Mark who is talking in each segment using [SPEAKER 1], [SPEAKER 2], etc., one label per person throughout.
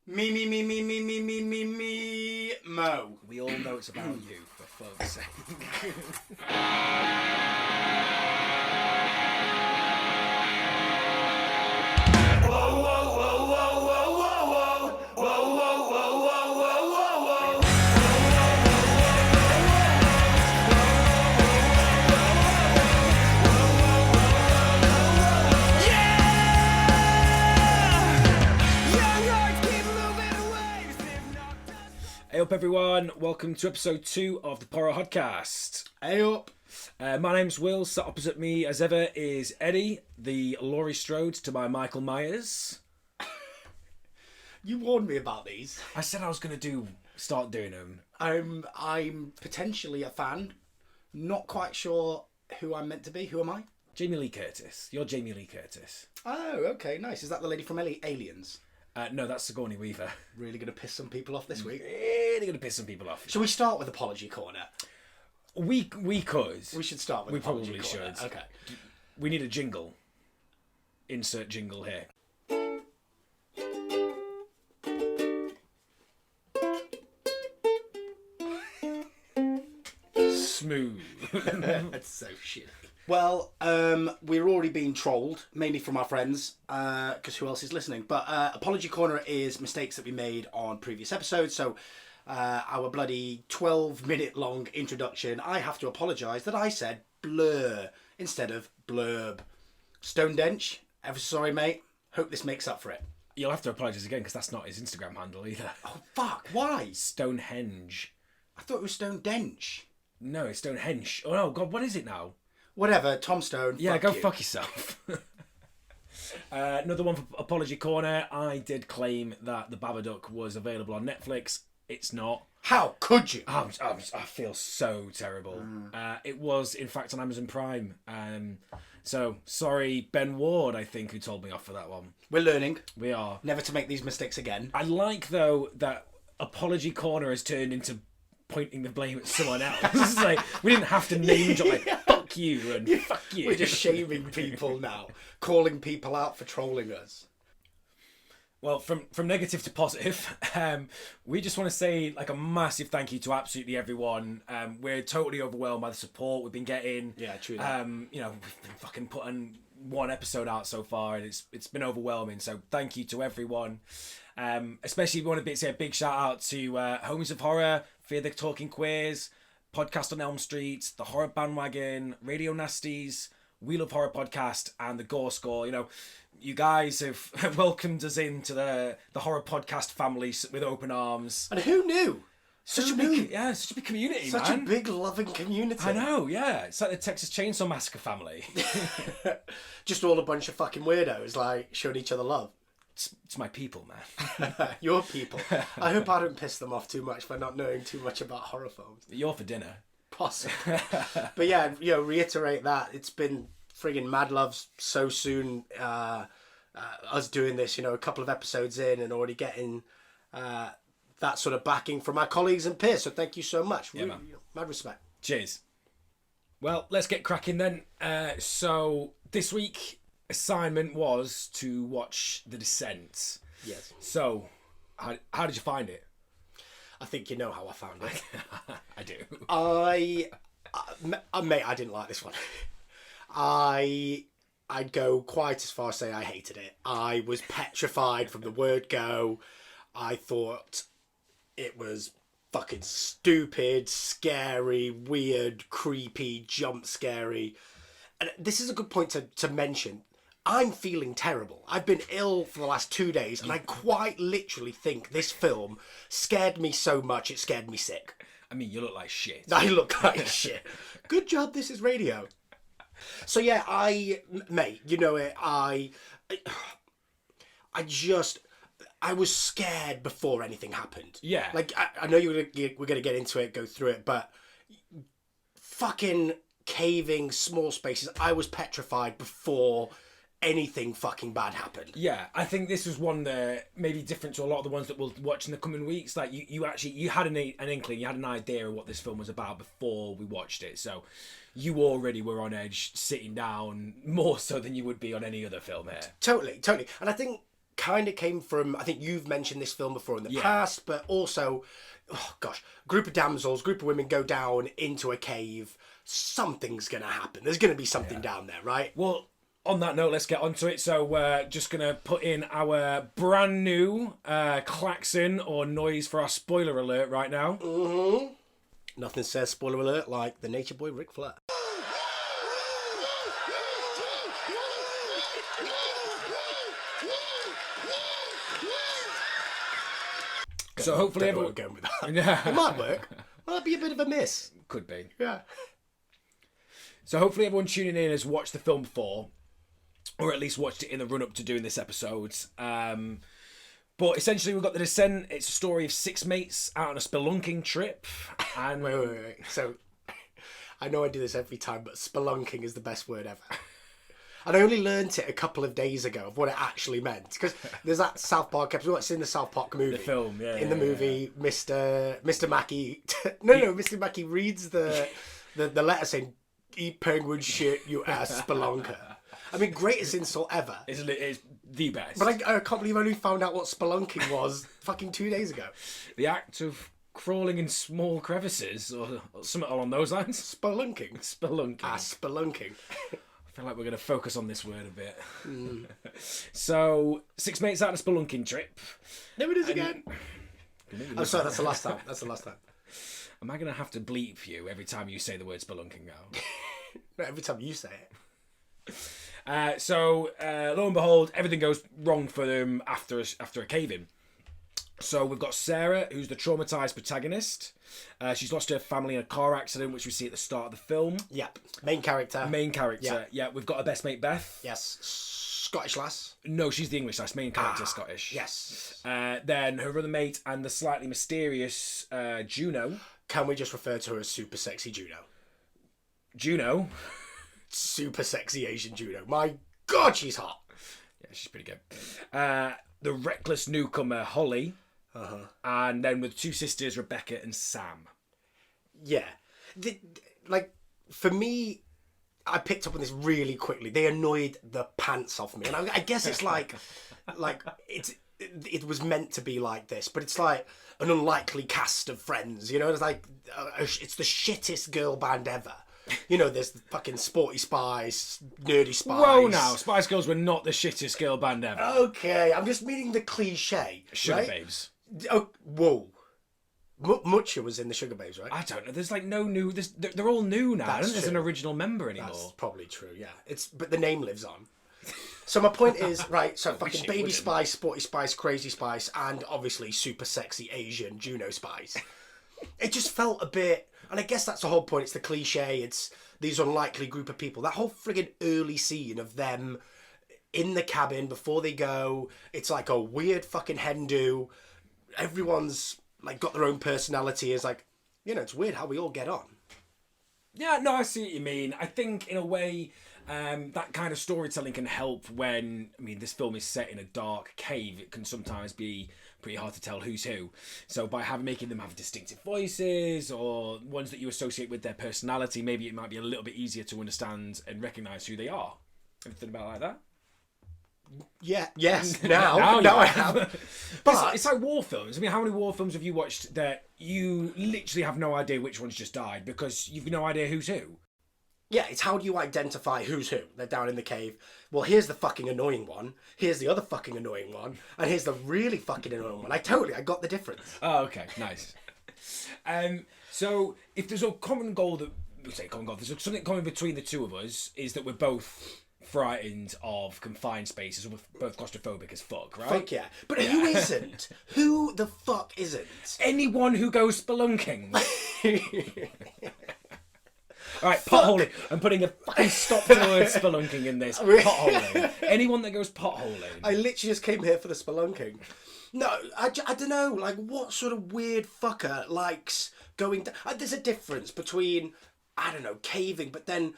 [SPEAKER 1] Me, Mo.
[SPEAKER 2] We all know it's about you, for fuck's sake. Hey up everyone, welcome to episode 2 of the Porro Podcast.
[SPEAKER 1] Hey up.
[SPEAKER 2] My name's Will, sat opposite me as ever is Eddy, the Laurie Strode to my Michael Myers.
[SPEAKER 1] You warned me about these.
[SPEAKER 2] I said I was going to start doing them.
[SPEAKER 1] I'm potentially a fan. Not quite sure who I'm meant to be. Who am I?
[SPEAKER 2] Jamie Lee Curtis. You're Jamie Lee Curtis.
[SPEAKER 1] Oh, okay, nice. Is that the lady from Aliens?
[SPEAKER 2] No, that's Sigourney Weaver.
[SPEAKER 1] Really going to piss some people off this week?
[SPEAKER 2] Really going to piss some people off.
[SPEAKER 1] Shall we start with Apology Corner?
[SPEAKER 2] We could.
[SPEAKER 1] We should start with
[SPEAKER 2] We
[SPEAKER 1] Apology
[SPEAKER 2] probably
[SPEAKER 1] Corner.
[SPEAKER 2] should.
[SPEAKER 1] Okay.
[SPEAKER 2] We need a jingle. Insert jingle here. Smooth.
[SPEAKER 1] That's so shitty. Well, we're already being trolled, mainly from our friends, because who else is listening? But Apology Corner is mistakes that we made on previous episodes. So our bloody 12-minute long introduction, I have to apologise that I said blur instead of blurb. Stonedench, ever so sorry, mate. Hope this makes up for it.
[SPEAKER 2] You'll have to apologise again because that's not his Instagram handle either.
[SPEAKER 1] Oh, fuck. Why?
[SPEAKER 2] Stonehenge.
[SPEAKER 1] I thought it was Stonedench.
[SPEAKER 2] No, it's Stonehenge. Oh, no, God, what is it now?
[SPEAKER 1] Whatever, Tom Stone.
[SPEAKER 2] Yeah,
[SPEAKER 1] fuck
[SPEAKER 2] go
[SPEAKER 1] you.
[SPEAKER 2] fuck yourself. Another one for Apology Corner. I did claim that The Babadook was available on Netflix. It's not.
[SPEAKER 1] How could you?
[SPEAKER 2] I feel so terrible. It was, in fact, on Amazon Prime. So, sorry, Ben Ward, I think, who told me off for that one.
[SPEAKER 1] We're learning.
[SPEAKER 2] We are.
[SPEAKER 1] Never to make these mistakes again.
[SPEAKER 2] I like, though, that Apology Corner has turned into pointing the blame at someone else. It's like, we didn't have to name drop, like, fuck you and fuck you.
[SPEAKER 1] We're just shaming people now. Calling people out for trolling us.
[SPEAKER 2] Well, from negative to positive, we just want to say like a massive thank you to absolutely everyone. We're totally overwhelmed by the support we've been getting.
[SPEAKER 1] Yeah, true.
[SPEAKER 2] You know, we've been fucking putting one episode out so far, and it's been overwhelming. So thank you to everyone. Especially we want to say a big shout out to Homies of Horror, Fear the Talking Queers, Podcast on Elm Street, The Horror Bandwagon, Radio Nasties, We Love Horror Podcast, and The Gore Score. You know, you guys have welcomed us into the horror podcast family with open arms.
[SPEAKER 1] And who knew?
[SPEAKER 2] Such a big community,
[SPEAKER 1] Such
[SPEAKER 2] man.
[SPEAKER 1] a big loving community.
[SPEAKER 2] I know, yeah. It's like the Texas Chainsaw Massacre family.
[SPEAKER 1] Just all a bunch of fucking weirdos, like, showing each other love.
[SPEAKER 2] It's my people, man.
[SPEAKER 1] Your people. I hope I don't piss them off too much for not knowing too much about horror films.
[SPEAKER 2] You're for dinner.
[SPEAKER 1] Possibly. But yeah, you know, reiterate that. It's been friggin' mad love so soon. Us doing this, you know, a couple of episodes in and already getting that sort of backing from our colleagues and peers. So thank you so much.
[SPEAKER 2] Yeah, man.
[SPEAKER 1] Mad respect.
[SPEAKER 2] Cheers. Well, let's get cracking then. So this week assignment was to watch The Descent.
[SPEAKER 1] Yes.
[SPEAKER 2] So how did you find it?
[SPEAKER 1] I think you know how I found it.
[SPEAKER 2] I do.
[SPEAKER 1] Mate, I didn't like this one. I'd go quite as far as say I hated it. I was petrified from the word go. I thought it was fucking stupid, scary, weird, creepy, jump scary. And this is a good point to mention. I'm feeling terrible. I've been ill for the last 2 days, and I quite literally think this film scared me so much it scared me sick.
[SPEAKER 2] I mean, you look like shit.
[SPEAKER 1] I look like shit. Good job, this is radio. So yeah, mate, you know it, I was scared before anything happened.
[SPEAKER 2] Yeah.
[SPEAKER 1] Like, I know we're going to get into it, go through it, but fucking caving, small spaces, I was petrified before anything fucking bad happened.
[SPEAKER 2] Yeah, I think this was one that maybe different to a lot of the ones that we'll watch in the coming weeks. Like you had an inkling, you had an idea of what this film was about before we watched it. So you already were on edge, sitting down more so than you would be on any other film here.
[SPEAKER 1] Totally. And I think kind of came from, I think you've mentioned this film before in the past, but also, group of damsels, group of women go down into a cave. Something's going to happen. There's going to be something down there, right?
[SPEAKER 2] Well, on that note, let's get onto it. So we're just going to put in our brand new klaxon or noise for our spoiler alert right now.
[SPEAKER 1] Mm-hmm. Nothing says spoiler alert like the nature boy Ric Flair.
[SPEAKER 2] So hopefully everyone...
[SPEAKER 1] going with that. Yeah. It might work. Might be a bit of a miss.
[SPEAKER 2] Could be.
[SPEAKER 1] Yeah.
[SPEAKER 2] So hopefully everyone tuning in has watched the film before, or at least watched it in the run-up to doing this episode. But essentially we've got The Descent. It's a story of 6 mates out on a spelunking trip. And
[SPEAKER 1] Wait. So, I know I do this every time, but spelunking is the best word ever. And I only learnt it a couple of days ago of what it actually meant. Because there's that South Park episode, it's in the South Park movie.
[SPEAKER 2] The film, yeah.
[SPEAKER 1] In the movie, yeah. Mr. Mackey... Mr. Mackey reads the letter saying, "Eat penguin shit, you ass spelunker." I mean, greatest insult ever.
[SPEAKER 2] It's the best.
[SPEAKER 1] But I can't believe I only found out what spelunking was fucking 2 days ago.
[SPEAKER 2] The act of crawling in small crevices or something along those lines.
[SPEAKER 1] Spelunking. Spelunking.
[SPEAKER 2] I feel like we're going to focus on this word a bit. So, 6 mates out on a spelunking trip.
[SPEAKER 1] There it is again. I'm sorry, that's the last time.
[SPEAKER 2] Am I going to have to bleep you every time you say the word spelunking now?
[SPEAKER 1] No, every time you say
[SPEAKER 2] it. So, lo and behold, everything goes wrong for them after a cave-in. So we've got Sarah, who's the traumatised protagonist. She's lost her family in a car accident, which we see at the start of the film.
[SPEAKER 1] Yep. Main character.
[SPEAKER 2] Yeah. We've got her best mate, Beth.
[SPEAKER 1] Yes. Scottish lass.
[SPEAKER 2] No, she's the English lass. Main character, Scottish.
[SPEAKER 1] Yes.
[SPEAKER 2] Then her other mate and the slightly mysterious Juno.
[SPEAKER 1] Can we just refer to her as super sexy Juno?
[SPEAKER 2] Juno.
[SPEAKER 1] Super sexy Asian Juno. My God, she's hot.
[SPEAKER 2] Yeah, she's pretty good. The reckless newcomer, Holly. And then with 2 sisters, Rebecca and Sam.
[SPEAKER 1] Yeah. For me, I picked up on this really quickly. They annoyed the pants off me. And I guess it's it was meant to be like this, but it's like an unlikely cast of friends, you know? It's like, it's the shittest girl band ever. You know, there's the fucking Sporty Spice, Nerdy Spice.
[SPEAKER 2] Whoa now, Spice Girls were not the shittest girl band ever.
[SPEAKER 1] Okay, I'm just meaning the cliche.
[SPEAKER 2] Sugar
[SPEAKER 1] right?
[SPEAKER 2] Babes.
[SPEAKER 1] Oh, whoa. Mucha was in the Sugar Babes, right?
[SPEAKER 2] I don't know. There's like no new... They're all new now. I don't think there's an original member anymore.
[SPEAKER 1] That's probably true, yeah. But the name lives on. So my point is, right, so fucking Baby Spice, Sporty Spice, Crazy Spice, and obviously super sexy Asian Juno Spice. It just felt a bit... And I guess that's the whole point. It's the cliche. It's these unlikely group of people. That whole friggin' early scene of them in the cabin before they go. It's like a weird fucking hen do. Everyone's like got their own personality. It's like, you know, it's weird how we all get on.
[SPEAKER 2] Yeah, no, I see what you mean. I think in a way, that kind of storytelling can help when, I mean, this film is set in a dark cave. It can sometimes be pretty hard to tell who's who. So by making them have distinctive voices or ones that you associate with their personality, maybe it might be a little bit easier to understand and recognise who they are. Anything about like that?
[SPEAKER 1] Yeah. Yes. Now I have.
[SPEAKER 2] But it's like war films. I mean, how many war films have you watched that you literally have no idea which one's just died because you've no idea who's who?
[SPEAKER 1] Yeah, it's how do you identify who's who? They're down in the cave. Well, here's the fucking annoying one. Here's the other fucking annoying one. And here's the really fucking annoying one. I got the difference.
[SPEAKER 2] Oh, okay. Nice. So if there's a common goal there's something common between the two of us is that we're both frightened of confined spaces. We're both claustrophobic as fuck, right?
[SPEAKER 1] Fuck yeah. But who isn't? Who the fuck isn't?
[SPEAKER 2] Anyone who goes spelunking. Alright, potholing. I'm putting a fucking stop to the word spelunking in this. Potholing. Anyone that goes potholing.
[SPEAKER 1] I literally just came here for the spelunking. No, I don't know. Like, what sort of weird fucker likes going down? There's a difference between, I don't know, caving, but then,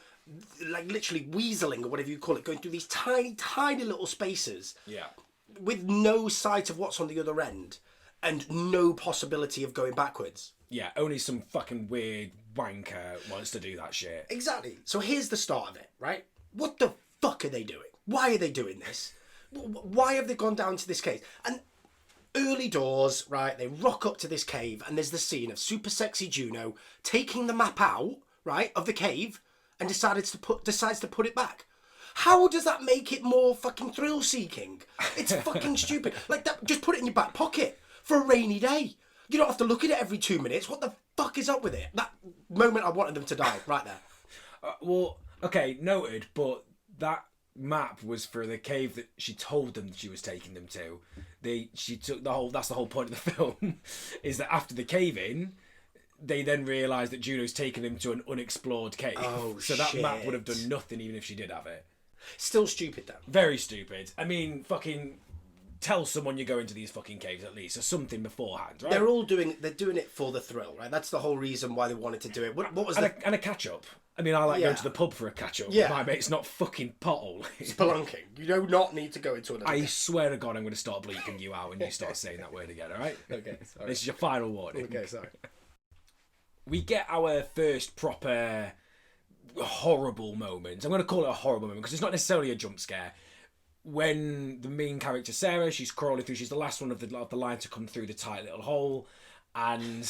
[SPEAKER 1] like, literally weaseling or whatever you call it, going through these tiny, tiny little spaces.
[SPEAKER 2] Yeah.
[SPEAKER 1] With no sight of what's on the other end and no possibility of going backwards.
[SPEAKER 2] Yeah, only some fucking weird wanker wants to do that shit.
[SPEAKER 1] Exactly. So here's the start of it, right? What the fuck are they doing? Why are they doing this? why have they gone down to this cave? And early doors, right? They rock up to this cave, and there's the scene of super sexy Juno taking the map out, right, of the cave, and decides to put it back. How does that make it more fucking thrill-seeking? It's fucking stupid. Like that, just put it in your back pocket for a rainy day. You don't have to look at it every 2 minutes. What the fuck is up with it? That moment I wanted them to die, right there.
[SPEAKER 2] Well, okay, noted, but that map was for the cave that she told them she was taking them to. She took the whole. That's the whole point of the film, is that after the cave-in, they then realised that Juno's taken them to an unexplored cave.
[SPEAKER 1] Oh,
[SPEAKER 2] so that map would have done nothing even if she did have it.
[SPEAKER 1] Still stupid, though.
[SPEAKER 2] Very stupid. I mean, fucking tell someone you're going to these fucking caves at least, or something beforehand, right?
[SPEAKER 1] They're doing it for the thrill, right? That's the whole reason why they wanted to do it. What was
[SPEAKER 2] and a catch-up. I mean, I like going to the pub for a catch-up.
[SPEAKER 1] Yeah.
[SPEAKER 2] My mate's not fucking potholing.
[SPEAKER 1] Spelunking. You do not need to go into another.
[SPEAKER 2] I swear to God, I'm going to start bleeping you out when you start saying that word again, alright?
[SPEAKER 1] Okay, sorry.
[SPEAKER 2] This is your final warning.
[SPEAKER 1] Okay, sorry.
[SPEAKER 2] We get our first proper horrible moment. I'm going to call it a horrible moment because it's not necessarily a jump scare. When the main character Sarah, she's crawling through, she's the last one of the line to come through the tight little hole, and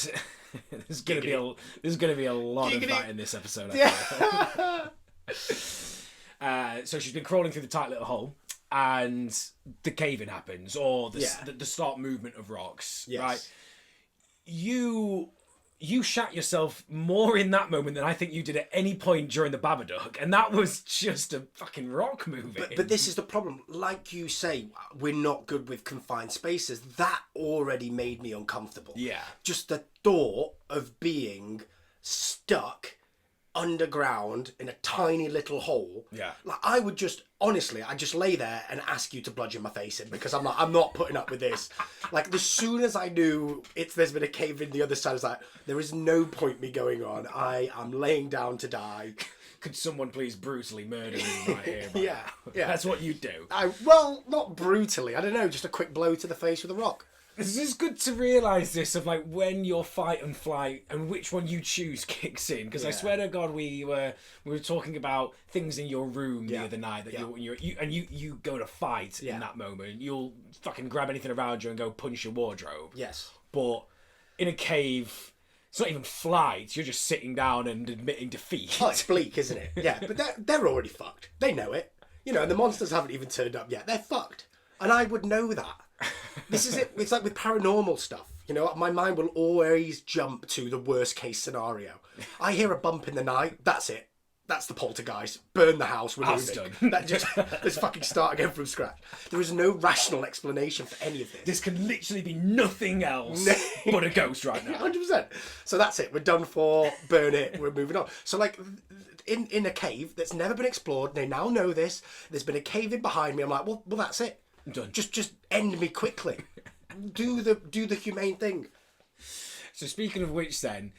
[SPEAKER 2] there's going to be a lot of that in this episode. Yeah. So she's been crawling through the tight little hole, and the cave-in happens, or the start movement of rocks.
[SPEAKER 1] Yes.
[SPEAKER 2] Right? You shat yourself more in that moment than I think you did at any point during the Babadook, and that was just a fucking rock movie.
[SPEAKER 1] But this is the problem. Like you say, we're not good with confined spaces. That already made me uncomfortable.
[SPEAKER 2] Yeah.
[SPEAKER 1] Just the thought of being stuck underground in a tiny little hole.
[SPEAKER 2] Yeah.
[SPEAKER 1] Like I would just I'd just lay there and ask you to bludgeon my face in, because I'm not putting up with this. Like as soon as I knew there's been a cave in the other side, I was like, there is no point me going on. I am laying down to die.
[SPEAKER 2] Could someone please brutally murder me right here? Right
[SPEAKER 1] Yeah.
[SPEAKER 2] That's what you do.
[SPEAKER 1] Well, not brutally. I don't know, just a quick blow to the face with a rock.
[SPEAKER 2] It's just good to realise this, of like when your fight and flight and which one you choose kicks in. Because I swear to God, we were talking about things in your room the other night that you go to fight in that moment. You'll fucking grab anything around you and go punch your wardrobe.
[SPEAKER 1] Yes.
[SPEAKER 2] But in a cave, it's not even flight. You're just sitting down and admitting defeat.
[SPEAKER 1] Oh, it's bleak, isn't it? Yeah, but they're already fucked. They know it. You know, and the monsters haven't even turned up yet. They're fucked. And I would know that. This is it. It's like with paranormal stuff. You know, my mind will always jump to the worst case scenario. I hear a bump in the night. That's it. That's the poltergeist. Burn the house. We're moving. Let's fucking start again from scratch. There is no rational explanation for any of this.
[SPEAKER 2] This can literally be nothing else but a ghost right now.
[SPEAKER 1] 100%. So that's it. We're done for. Burn it. We're moving on. So like in a cave that's never been explored. They now know this. There's been a cave in behind me. I'm like, well, that's it.
[SPEAKER 2] I'm done.
[SPEAKER 1] Just end me quickly. Do the humane thing.
[SPEAKER 2] So speaking of which, then,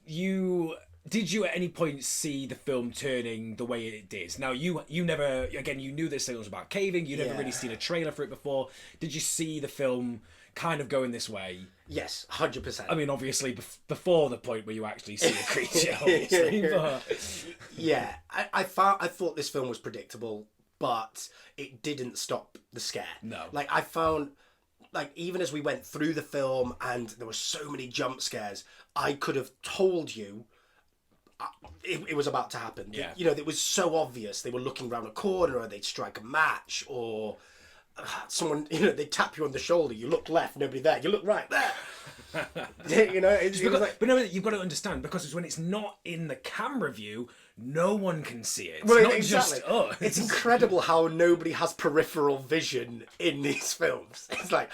[SPEAKER 2] did you at any point see the film turning the way it did? Now you never, again, you knew this thing was about caving. You never really seen a trailer for it before. Did you see the film kind of going this this way?
[SPEAKER 1] Yes, 100%.
[SPEAKER 2] I mean, obviously before the point where you actually see a creature, obviously. But...
[SPEAKER 1] Yeah, I thought this film was predictable, but it didn't stop the scare.
[SPEAKER 2] No.
[SPEAKER 1] Like I found, like even as we went through the film and there were so many jump scares, I could have told you it was about to happen.
[SPEAKER 2] Yeah.
[SPEAKER 1] You know, it was so obvious. They were looking around a corner, or they'd strike a match, or someone, you know, they'd tap you on the shoulder. You look left, nobody there. You look right there. You know, it was like...
[SPEAKER 2] But no, you've got to understand, because when it's not in the camera view, no one can see it. It's
[SPEAKER 1] well,
[SPEAKER 2] not
[SPEAKER 1] exactly.
[SPEAKER 2] just us.
[SPEAKER 1] It's incredible how nobody has peripheral vision in these films. It's like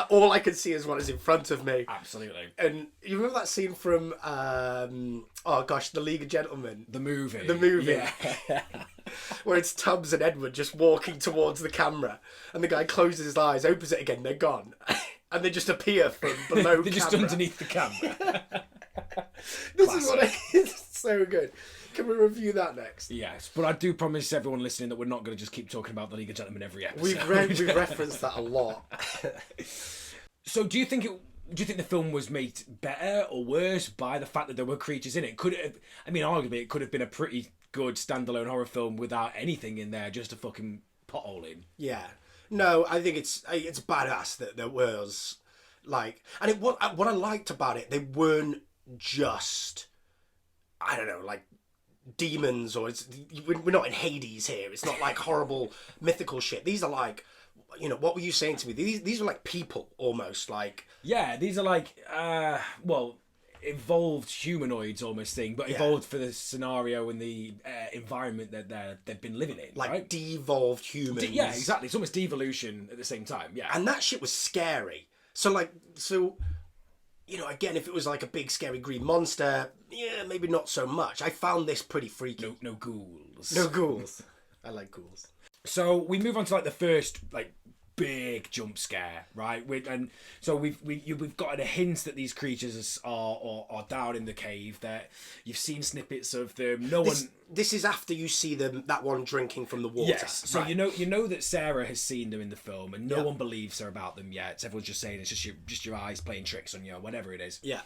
[SPEAKER 1] all I can see is what is in front of me.
[SPEAKER 2] Absolutely.
[SPEAKER 1] And you remember that scene from The League of Gentlemen?
[SPEAKER 2] The movie.
[SPEAKER 1] The movie.
[SPEAKER 2] Yeah.
[SPEAKER 1] Where it's Tubbs and Edward just walking towards the camera, and the guy closes his eyes, opens it again, they're gone. And they just appear from below
[SPEAKER 2] They're just underneath the camera.
[SPEAKER 1] This is what it is. So good. Can we review that next?
[SPEAKER 2] Yes, but I do promise everyone listening that we're not going to just keep talking about the League of Gentlemen every episode.
[SPEAKER 1] We've referenced that a lot.
[SPEAKER 2] So do you think the film was made better or worse by the fact that there were creatures in it? Could it have, I mean, arguably it could have been a pretty good standalone horror film without anything in there, just a fucking pothole in.
[SPEAKER 1] Yeah. No, I think it's badass that there was like, and what I liked about it, they weren't just, I don't know, like demons, or we're not in Hades here. It's not like horrible mythical shit. These are like, you know, what were you saying to me? These are like people almost, like,
[SPEAKER 2] yeah, these are like well, evolved humanoids almost thing, but evolved for the scenario and the environment that they've been living in,
[SPEAKER 1] like
[SPEAKER 2] right?
[SPEAKER 1] devolved humans.
[SPEAKER 2] Yeah, exactly. It's almost devolution at the same time. Yeah,
[SPEAKER 1] And that shit was scary. So you know, again, if it was like a big scary green monster, yeah, maybe not so much. I found this pretty freaky.
[SPEAKER 2] no ghouls.
[SPEAKER 1] No ghouls. I like ghouls.
[SPEAKER 2] So we move on to like the first like big jump scare, right? And so we've gotten a hint that these creatures are down in the cave. That you've seen snippets of them.
[SPEAKER 1] This is after you see that one drinking from the water.
[SPEAKER 2] Yes. So
[SPEAKER 1] right.
[SPEAKER 2] you know that Sarah has seen them in the film, and no one believes her about them yet. Everyone's just saying it's just your eyes playing tricks on you, or whatever it is.
[SPEAKER 1] Yeah.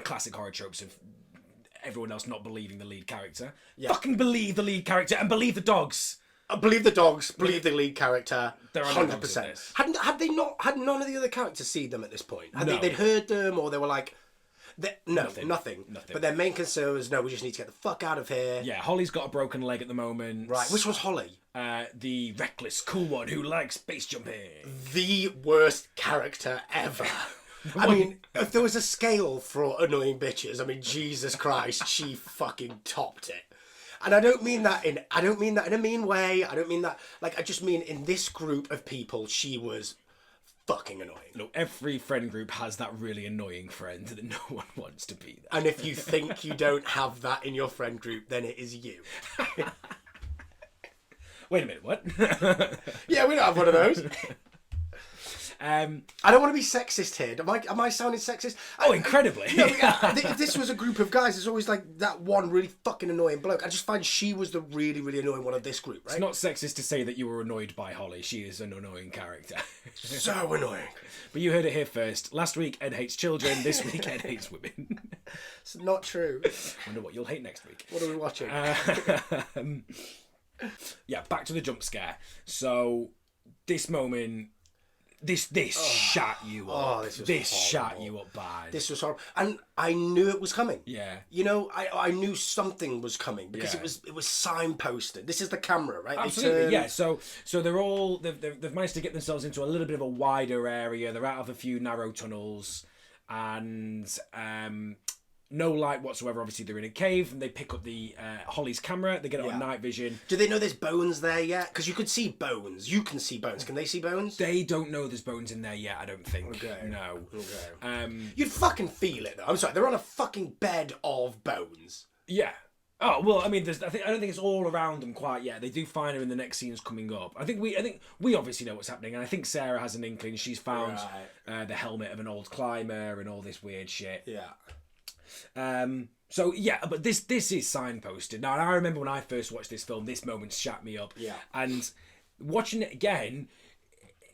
[SPEAKER 2] Classic horror tropes of everyone else not believing the lead character.
[SPEAKER 1] Yeah.
[SPEAKER 2] Fucking believe the lead character and believe the dogs.
[SPEAKER 1] Believe the dogs, believe the lead character.
[SPEAKER 2] There are no dogs in this.
[SPEAKER 1] Had none of the other characters seen them at this point?
[SPEAKER 2] No.
[SPEAKER 1] They'd heard them, or they were like, nothing.
[SPEAKER 2] Nothing.
[SPEAKER 1] But their main concern was, no, we just need to get the fuck out of here.
[SPEAKER 2] Yeah, Holly's got a broken leg at the moment.
[SPEAKER 1] Right. Which was Holly?
[SPEAKER 2] The reckless, cool one who likes base jumping.
[SPEAKER 1] The worst character ever. I mean, if there was a scale for annoying bitches, I mean, Jesus Christ, she fucking topped it. And I don't mean that in a mean way. I don't mean that, like, I just mean in this group of people, she was fucking annoying.
[SPEAKER 2] Look, every friend group has that really annoying friend that no one wants to be there.
[SPEAKER 1] And if you think you don't have that in your friend group, then it is you.
[SPEAKER 2] Wait a minute, what?
[SPEAKER 1] Yeah, we don't have one of those. I don't want to be sexist here. Am I sounding sexist?
[SPEAKER 2] Oh, incredibly.
[SPEAKER 1] No, I think if this was a group of guys, there's always like that one really fucking annoying bloke. I just find she was the really, really annoying one of this group, right?
[SPEAKER 2] It's not sexist to say that you were annoyed by Holly. She is an annoying character.
[SPEAKER 1] So annoying.
[SPEAKER 2] But you heard it here first. Last week, Ed hates children. This week, Ed hates women.
[SPEAKER 1] It's not true.
[SPEAKER 2] Wonder what you'll hate next week.
[SPEAKER 1] What are we watching?
[SPEAKER 2] Yeah, back to the jump scare. So, this moment... This shut you up. This shut you up bad.
[SPEAKER 1] This was horrible. And I knew it was coming.
[SPEAKER 2] Yeah.
[SPEAKER 1] You know, I knew something was coming because it was signposted. This is the camera, right?
[SPEAKER 2] Absolutely, yeah. So they've managed to get themselves into a little bit of a wider area. They're out of a few narrow tunnels, and no light whatsoever. Obviously, they're in a cave, and they pick up the Holly's camera. They get it on night vision.
[SPEAKER 1] Do they know there's bones there yet? Because you could see bones. You can see bones. Can they see bones?
[SPEAKER 2] They don't know there's bones in there yet. I don't think.
[SPEAKER 1] Okay.
[SPEAKER 2] No.
[SPEAKER 1] Okay. You'd fucking feel it though. I'm sorry. They're on a fucking bed of bones.
[SPEAKER 2] Yeah. Oh well, I mean, I don't think it's all around them quite yet. They do find her in the next scenes coming up. I think we obviously know what's happening, and I think Sarah has an inkling. She's found the helmet of an old climber and all this weird shit.
[SPEAKER 1] Yeah.
[SPEAKER 2] So yeah, but this is signposted. Now, I remember when I first watched this film, this moment shat me up.
[SPEAKER 1] Yeah.
[SPEAKER 2] And watching it again,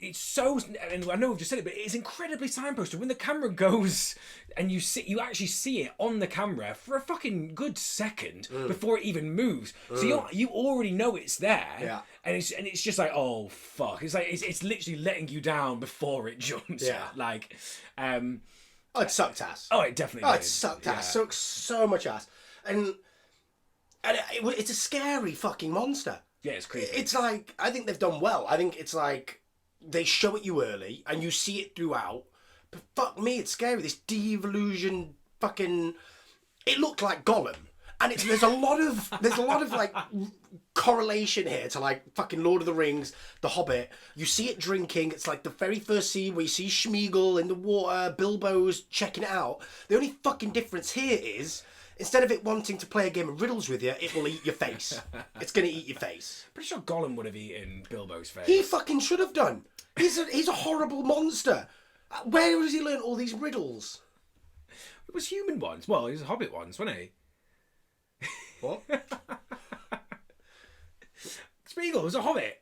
[SPEAKER 2] it's so, and I know we've just said it, but it's incredibly signposted. When the camera goes and you actually see it on the camera for a fucking good second before it even moves. So you already know it's there.
[SPEAKER 1] Yeah.
[SPEAKER 2] And it's just like, oh fuck. It's like it's literally letting you down before it jumps.
[SPEAKER 1] Yeah.
[SPEAKER 2] Like
[SPEAKER 1] Oh, it sucked ass.
[SPEAKER 2] Oh, it definitely did.
[SPEAKER 1] It sucked ass. Sucked so much ass. And it's a scary fucking monster.
[SPEAKER 2] Yeah, it's creepy.
[SPEAKER 1] It's like, I think they've done well. I think it's like, they show it you early, and you see it throughout. But fuck me, it's scary. This devolution fucking... It looked like Gollum. And there's a lot of like correlation here to like fucking Lord of the Rings, The Hobbit. You see it drinking. It's like the very first scene where you see Smeagol in the water, Bilbo's checking it out. The only fucking difference here is, instead of it wanting to play a game of riddles with you, it will eat your face. It's gonna eat your face.
[SPEAKER 2] Pretty sure Gollum would have eaten Bilbo's face.
[SPEAKER 1] He fucking should have done. He's a horrible monster. Where has he learned all these riddles?
[SPEAKER 2] It was human ones. Well, he was a hobbit once, wasn't he?
[SPEAKER 1] What?
[SPEAKER 2] Smeagol was a hobbit.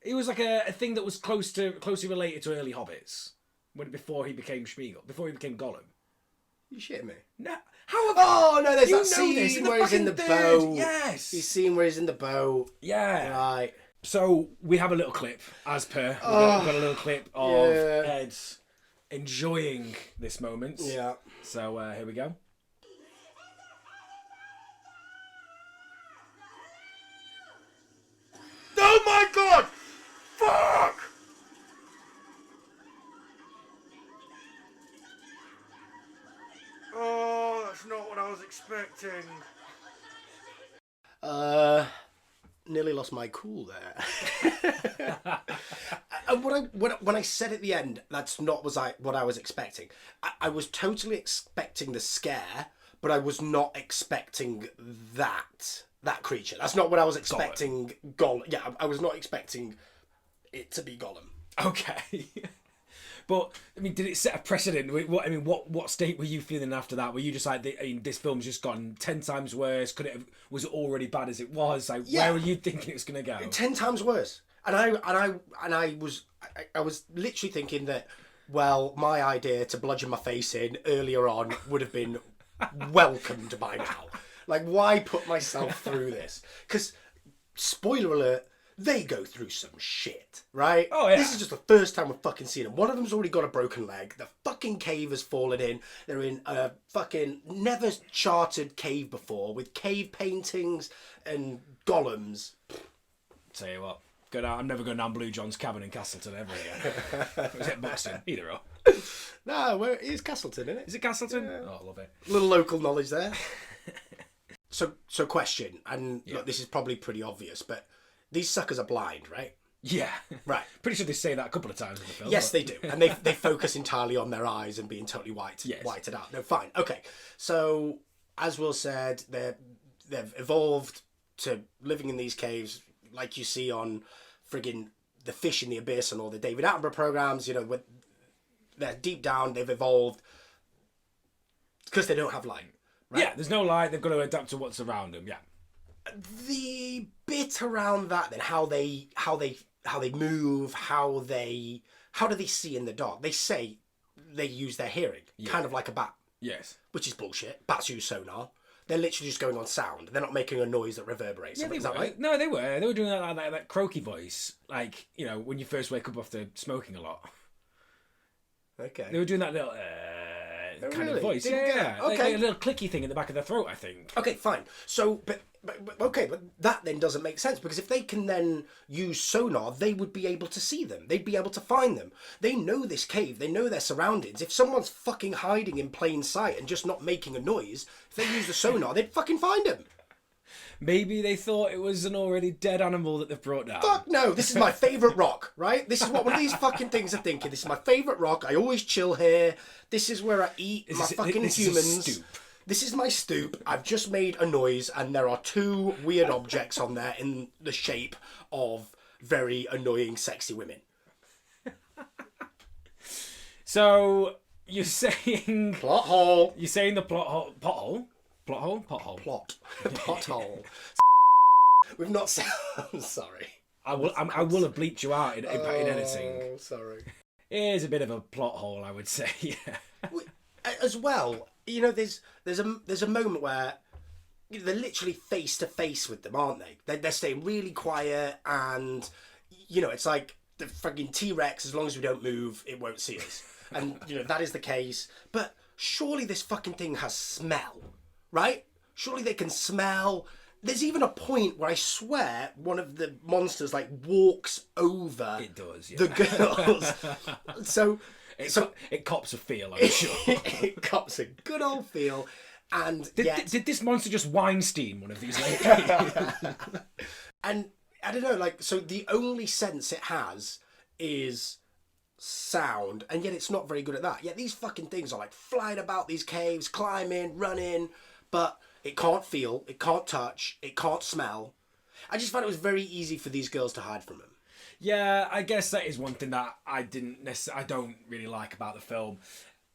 [SPEAKER 2] He was like a thing that was closely related to early hobbits. Before he became Smeagol, before he became Gollum.
[SPEAKER 1] You shitting me?
[SPEAKER 2] No. How?
[SPEAKER 1] Oh no, there's
[SPEAKER 2] you
[SPEAKER 1] that scene
[SPEAKER 2] this in
[SPEAKER 1] where he's in the
[SPEAKER 2] third.
[SPEAKER 1] boat.
[SPEAKER 2] Yes.
[SPEAKER 1] He's seen where he's in the boat.
[SPEAKER 2] Yeah.
[SPEAKER 1] Right.
[SPEAKER 2] So we have a little clip, as per. We've got a little clip of Ed enjoying this moment.
[SPEAKER 1] Yeah.
[SPEAKER 2] So here we go.
[SPEAKER 1] Oh my god! Fuck! Oh, that's not what I was expecting. Nearly lost my cool there. And when I said at the end, that's not what I was expecting. I was totally expecting the scare, but I was not expecting that creature. That's not what I was expecting. Gollum. Yeah, I was not expecting it to be Gollum.
[SPEAKER 2] Okay. But I mean, did it set a precedent? What state were you feeling after that? Were you just like, this film's just gone 10 times worse? Was it already bad as it was? Like, where were you thinking it was gonna go?
[SPEAKER 1] 10 times worse. And I was literally thinking that, well, my idea to bludgeon my face in earlier on would have been welcomed by now. Like, why put myself through this? Because, spoiler alert, they go through some shit, right?
[SPEAKER 2] Oh, yeah.
[SPEAKER 1] This is just the first time we've fucking seen them. One of them's already got a broken leg. The fucking cave has fallen in. They're in a fucking never charted cave before with cave paintings and golems.
[SPEAKER 2] Tell you what, I'm never going down Blue John's cabin in Castleton ever again. Was it Buxton? Either or.
[SPEAKER 1] No, it is Castleton, isn't it?
[SPEAKER 2] Is it Castleton?
[SPEAKER 1] Yeah.
[SPEAKER 2] Oh, I love it.
[SPEAKER 1] A little local knowledge there. So question, and look, this is probably pretty obvious, but these suckers are blind, right?
[SPEAKER 2] Yeah.
[SPEAKER 1] Right.
[SPEAKER 2] Pretty sure they say that a couple of times in the film.
[SPEAKER 1] Yes, they do. And they focus entirely on their eyes and being totally whited out. No, fine. Okay. So, as Will said, they've evolved to living in these caves like you see on friggin' The Fish in the Abyss and all the David Attenborough programs. You know, they're deep down, they've evolved because they don't have light. Right?
[SPEAKER 2] Yeah, there's no light. They've got to adapt to what's around them. Yeah.
[SPEAKER 1] The bit around that, then how they move, how do they see in the dark? They say they use their hearing, kind of like a bat.
[SPEAKER 2] Yes.
[SPEAKER 1] Which is bullshit. Bats use sonar. They're literally just going on sound. They're not making a noise that reverberates.
[SPEAKER 2] Yeah,
[SPEAKER 1] Is that right?
[SPEAKER 2] No, they were. They were doing that croaky voice, like, you know, when you first wake up after smoking a lot.
[SPEAKER 1] Okay.
[SPEAKER 2] They were doing that little kind of voice. Yeah.
[SPEAKER 1] Okay.
[SPEAKER 2] Like a little clicky thing in the back of their throat, I think.
[SPEAKER 1] Okay, fine. So, but that then doesn't make sense, because if they can then use sonar, they would be able to see them. They'd be able to find them. They know this cave. They know their surroundings. If someone's fucking hiding in plain sight and just not making a noise, if they use the sonar, they'd fucking find him.
[SPEAKER 2] Maybe they thought it was an already dead animal that they've brought down.
[SPEAKER 1] Fuck no, this is my favourite rock, right? This is what one of these fucking things are thinking. This is my favourite rock. I always chill here. This is where I eat my fucking humans. This is my stoop. I've just made a noise, and there are two weird objects on there in the shape of very annoying, sexy women.
[SPEAKER 2] So, you're saying...
[SPEAKER 1] Plot hole.
[SPEAKER 2] You're saying the plot hole... Pothole? Plot hole? Pothole.
[SPEAKER 1] Plot. Pothole. We've not said... I'm sorry.
[SPEAKER 2] I will have bleeped you out in editing.
[SPEAKER 1] Oh, sorry.
[SPEAKER 2] It is a bit of a plot hole, I would say, yeah.
[SPEAKER 1] As well, you know, there's a moment where they're literally face to face with them, aren't they? They're staying really quiet, and you know, it's like the fucking T-Rex. As long as we don't move, it won't see us. And you know that is the case. But surely this fucking thing has smell, right? Surely they can smell. There's even a point where I swear one of the monsters like walks over
[SPEAKER 2] It does, yeah.
[SPEAKER 1] the girls. So
[SPEAKER 2] it cops a feel, I'm sure.
[SPEAKER 1] it cops a good old feel. And
[SPEAKER 2] did this monster just Weinstein one of these ladies?
[SPEAKER 1] And I don't know, like, so the only sense it has is sound, and yet it's not very good at that. Yet these fucking things are like flying about these caves, climbing, running, but it can't feel, it can't touch, it can't smell. I just found it was very easy for these girls to hide from him.
[SPEAKER 2] Yeah, I guess that is one thing that I don't really like about the film.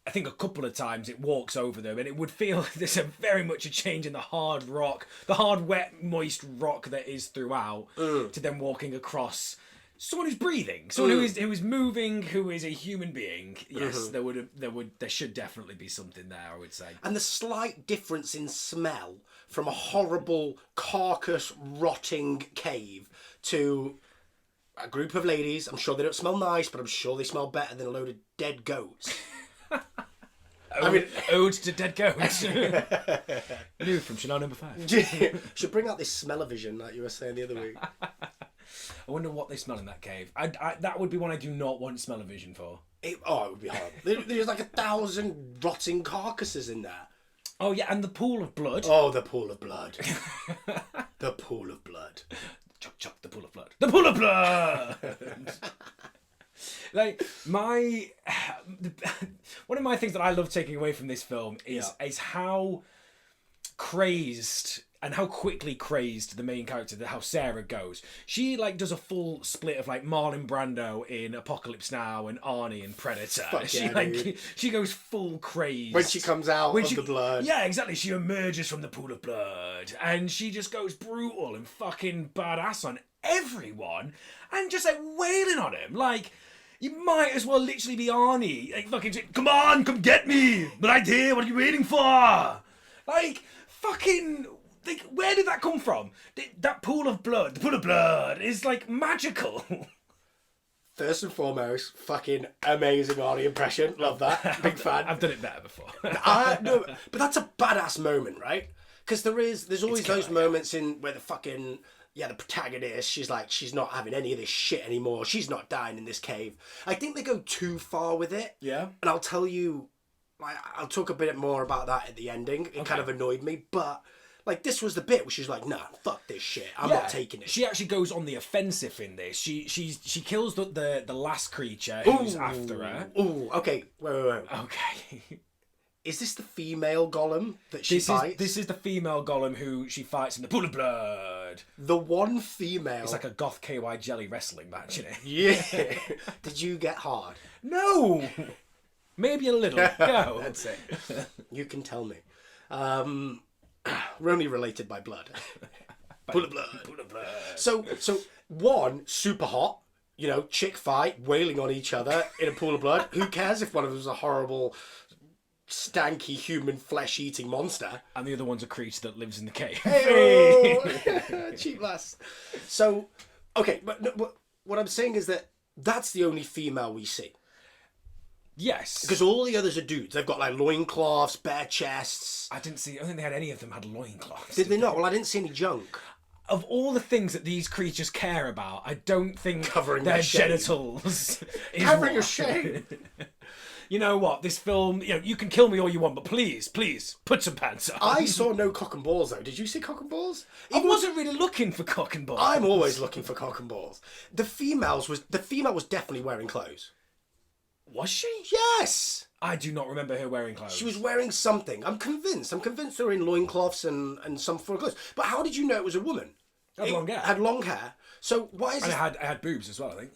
[SPEAKER 2] I think a couple of times it walks over them, and it would feel there's very much a change in the hard rock, the hard, wet, moist rock that is throughout, to them walking across someone who's breathing, someone who is moving, who is a human being. Yes, there should definitely be something there, I would say.
[SPEAKER 1] And the slight difference in smell from a horrible carcass rotting cave to a group of ladies. I'm sure they don't smell nice, but I'm sure they smell better than a load of dead goats.
[SPEAKER 2] Ode to dead goats. New from Chanel number 5.
[SPEAKER 1] Should bring out this smell-o-vision like you were saying the other week.
[SPEAKER 2] I wonder what they smell in that cave. That would be one I do not want smell-o-vision for.
[SPEAKER 1] It would be horrible. There's like 1,000 rotting carcasses in there.
[SPEAKER 2] Oh yeah, and the pool of blood.
[SPEAKER 1] Oh, the pool of blood. The pool of blood.
[SPEAKER 2] Chuck, chuck, the pool of blood. The pool of blood! Like, one of my things that I love taking away from this film is how crazed and how quickly crazed the main character, how Sarah goes. She like does a full split of like Marlon Brando in Apocalypse Now and Arnie in Predator. She goes full craze
[SPEAKER 1] when she comes out of the blood.
[SPEAKER 2] Yeah, exactly. She emerges from the pool of blood and she just goes brutal and fucking badass on everyone and just like wailing on him. Like, you might as well literally be Arnie. Like, fucking, come on, come get me. Right here, what are you waiting for? Like, fucking, like, where did that come from? That pool of blood, the pool of blood is like magical.
[SPEAKER 1] First and foremost, fucking amazing Arnie impression. Love that. Big fan.
[SPEAKER 2] I've done it better before.
[SPEAKER 1] No, but that's a badass moment, right? Because there's always those moments in where the fucking... Yeah, the protagonist, she's not having any of this shit anymore. She's not dying in this cave. I think they go too far with it.
[SPEAKER 2] Yeah.
[SPEAKER 1] And I'll tell you, I'll talk a bit more about that at the ending. It kind of annoyed me. But, like, this was the bit where she's like, nah, fuck this shit. I'm not taking it.
[SPEAKER 2] She actually goes on the offensive in this. She kills the last creature who's after her.
[SPEAKER 1] Ooh, okay. Wait.
[SPEAKER 2] Okay.
[SPEAKER 1] Is this the female golem that she fights?
[SPEAKER 2] This is the female golem who she fights in the pool of blood.
[SPEAKER 1] The one female...
[SPEAKER 2] It's like a goth KY jelly wrestling match, isn't it?
[SPEAKER 1] Yeah. Did you get hard?
[SPEAKER 2] No! Maybe a little. Go.
[SPEAKER 1] That's it. You can tell me. We're only related by blood. Pool of blood.
[SPEAKER 2] Pool of blood.
[SPEAKER 1] So one, super hot. You know, chick fight, wailing on each other in a pool of blood. Who cares if one of them is a horrible... stanky human flesh eating monster,
[SPEAKER 2] and the other one's a creature that lives in the cave.
[SPEAKER 1] Hey, cheap lass. So, okay, but what I'm saying is that's the only female we see.
[SPEAKER 2] Yes,
[SPEAKER 1] because all the others are dudes. They've got like loincloths, bare chests.
[SPEAKER 2] I don't think they had any of them had loincloths.
[SPEAKER 1] Did they not? Well, I didn't see any junk.
[SPEAKER 2] Of all the things that these creatures care about, I don't think
[SPEAKER 1] covering
[SPEAKER 2] their
[SPEAKER 1] shame.
[SPEAKER 2] Genitals is
[SPEAKER 1] covering your shame.
[SPEAKER 2] You know what? This film, you can kill me all you want, but please, put some pants on.
[SPEAKER 1] I saw no cock and balls, though. Did you see cock and balls?
[SPEAKER 2] I wasn't really looking for cock and balls.
[SPEAKER 1] I'm always looking for cock and balls. The female was definitely wearing clothes.
[SPEAKER 2] Was she?
[SPEAKER 1] Yes!
[SPEAKER 2] I do not remember her wearing clothes.
[SPEAKER 1] She was wearing something. I'm convinced they were in loincloths and some full clothes. But how did you know it was a woman?
[SPEAKER 2] Had long hair.
[SPEAKER 1] Had long hair. So why is it...
[SPEAKER 2] And it had boobs as well, I think.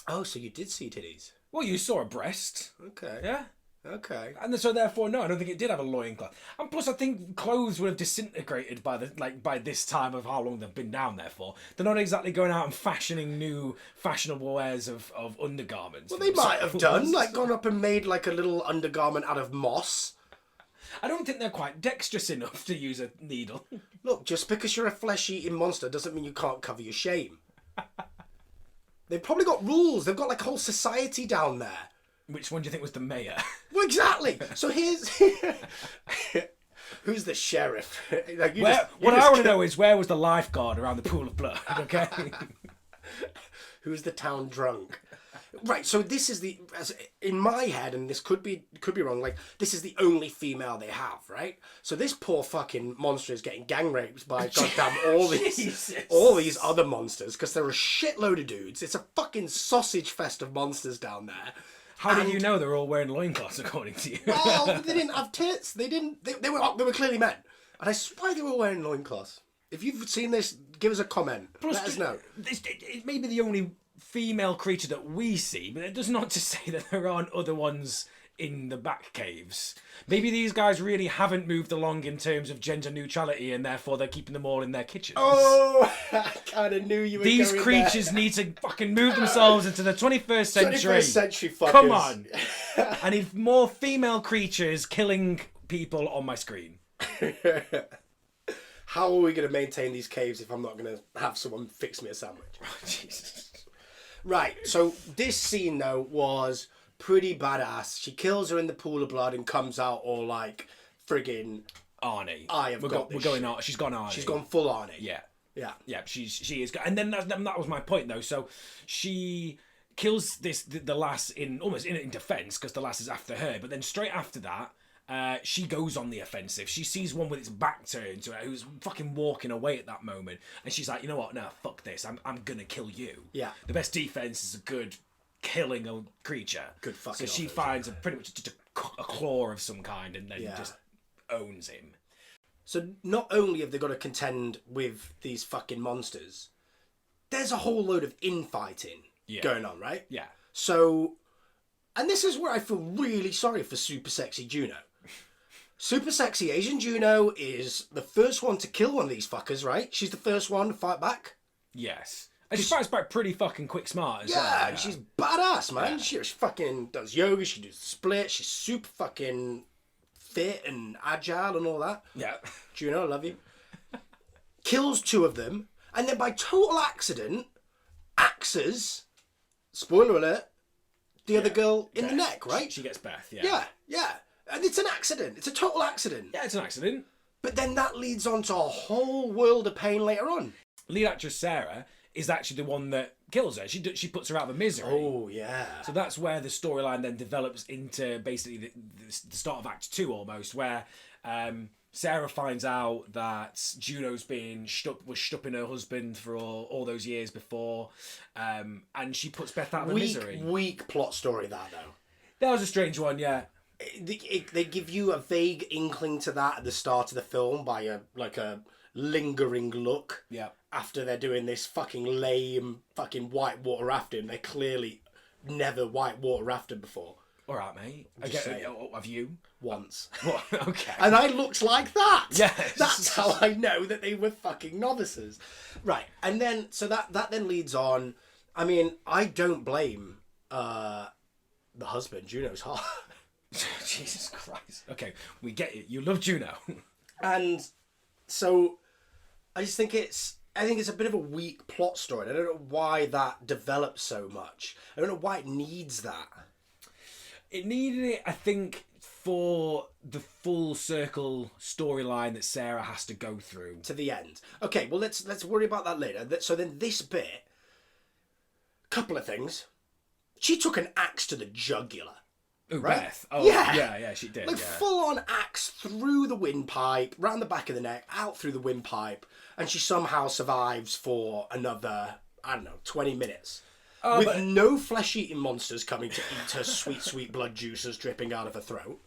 [SPEAKER 1] Oh, so you did see titties.
[SPEAKER 2] Well, you saw a breast.
[SPEAKER 1] Okay.
[SPEAKER 2] Yeah.
[SPEAKER 1] Okay.
[SPEAKER 2] And so therefore, no, I don't think it did have a loincloth. And plus, I think clothes would have disintegrated by this time of how long they've been down there for. They're not exactly going out and fashioning new fashionable wares of undergarments.
[SPEAKER 1] Well, they might have done, like gone up and made like a little undergarment out of moss.
[SPEAKER 2] I don't think they're quite dexterous enough to use a needle.
[SPEAKER 1] Look, just because you're a flesh-eating monster doesn't mean you can't cover your shame. They've probably got rules. They've got like a whole society down there.
[SPEAKER 2] Which one do you think was the mayor?
[SPEAKER 1] Well, exactly. So here's... Who's the sheriff? Like,
[SPEAKER 2] what I want to know is where was the lifeguard around the pool of blood, okay?
[SPEAKER 1] Who's the town drunk? Right, so this is in my head, and this could be wrong, like, this is the only female they have, right? So this poor fucking monster is getting gang raped by goddamn all these other monsters, because there are a shitload of dudes. It's a fucking sausage fest of monsters down there.
[SPEAKER 2] How do you know they're all wearing loincloths, according to you?
[SPEAKER 1] Well, they didn't have tits. They were clearly men. And I swear they were wearing loincloths. If you've seen this, give us a comment. Plus, let us know.
[SPEAKER 2] It may be the only female creature that we see, but it does not to say that there aren't other ones in the back caves. Maybe these guys really haven't moved along in terms of gender neutrality, and therefore they're keeping them all in their kitchens.
[SPEAKER 1] Oh, I kind of knew you were
[SPEAKER 2] These
[SPEAKER 1] going
[SPEAKER 2] creatures
[SPEAKER 1] there.
[SPEAKER 2] need to fucking move themselves into the 21st century.
[SPEAKER 1] 21st century fuckers.
[SPEAKER 2] Come on. I need more female creatures killing people on my screen.
[SPEAKER 1] How are we going to maintain these caves if I'm not going to have someone fix me a sandwich?
[SPEAKER 2] Oh, Jesus.
[SPEAKER 1] Right, so this scene, though, was pretty badass. She kills her in the pool of blood and comes out all like, friggin'
[SPEAKER 2] Arnie.
[SPEAKER 1] We're
[SPEAKER 2] going on. She's gone Arnie.
[SPEAKER 1] She's gone full Arnie.
[SPEAKER 2] Yeah.
[SPEAKER 1] Yeah.
[SPEAKER 2] Yeah, she is. And then that was my point, though. So she kills the lass almost in defence, because the lass is after her. But then straight after that, she goes on the offensive. She sees one with its back turned to her, who's fucking walking away at that moment, and she's like, you know what? No, fuck this. I'm gonna kill you.
[SPEAKER 1] Yeah.
[SPEAKER 2] The best defense is a good killing a creature.
[SPEAKER 1] Good fucking.
[SPEAKER 2] So she finds pretty much just a claw of some kind, and then just owns him.
[SPEAKER 1] So not only have they got to contend with these fucking monsters, there's a whole load of infighting going on, right?
[SPEAKER 2] Yeah.
[SPEAKER 1] So, and this is where I feel really sorry for Super Sexy Juno. Super Sexy Asian Juno is the first one to kill one of these fuckers, right? She's the first one to fight back.
[SPEAKER 2] Yes. And she fights back pretty fucking quick smart as well.
[SPEAKER 1] Yeah, she's badass, man. Yeah. She fucking does yoga, she does split, she's super fucking fit and agile and all that.
[SPEAKER 2] Yeah.
[SPEAKER 1] Juno, I love you. Kills two of them, and then by total accident, axes, spoiler alert, the other girl in the neck, right?
[SPEAKER 2] She gets Beth,
[SPEAKER 1] Yeah. And it's an accident. It's a total accident.
[SPEAKER 2] Yeah, it's an accident.
[SPEAKER 1] But then that leads on to a whole world of pain later on.
[SPEAKER 2] Lead actress Sarah is actually the one that kills her. She puts her out of misery.
[SPEAKER 1] Oh, yeah.
[SPEAKER 2] So that's where the storyline then develops into basically the start of Act 2 almost, where Sarah finds out that Juno's was stupping her husband for all those years before, and she puts Beth out of misery.
[SPEAKER 1] Weak plot story, that, though.
[SPEAKER 2] That was a strange one, yeah.
[SPEAKER 1] They give you a vague inkling to that at the start of the film by a lingering look.
[SPEAKER 2] Yeah.
[SPEAKER 1] After they're doing this fucking lame fucking whitewater rafting, they clearly never whitewater rafted before.
[SPEAKER 2] All right, mate. Have you?
[SPEAKER 1] Once.
[SPEAKER 2] What? Okay.
[SPEAKER 1] And I looked like that.
[SPEAKER 2] Yes.
[SPEAKER 1] That's how I know that they were fucking novices. Right. And then, so that then leads on. I mean, I don't blame the husband. Juno's hot.
[SPEAKER 2] Jesus Christ. Okay, we get it. You love Juno.
[SPEAKER 1] And so I just think it's a bit of a weak plot story. I don't know why that develops so much. I don't know why it needs that.
[SPEAKER 2] It needed it, I think, for the full circle storyline that Sarah has to go through
[SPEAKER 1] to the end. Okay, well let's worry about that later. So then this bit, couple of things. She took an axe to the jugular.
[SPEAKER 2] Oh,
[SPEAKER 1] right?
[SPEAKER 2] Beth. Oh, yeah, she did.
[SPEAKER 1] Like full on axe through the windpipe, round the back of the neck, out through the windpipe, and she somehow survives for another, 20 minutes. With no flesh-eating monsters coming to eat her sweet, sweet blood juices dripping out of her throat.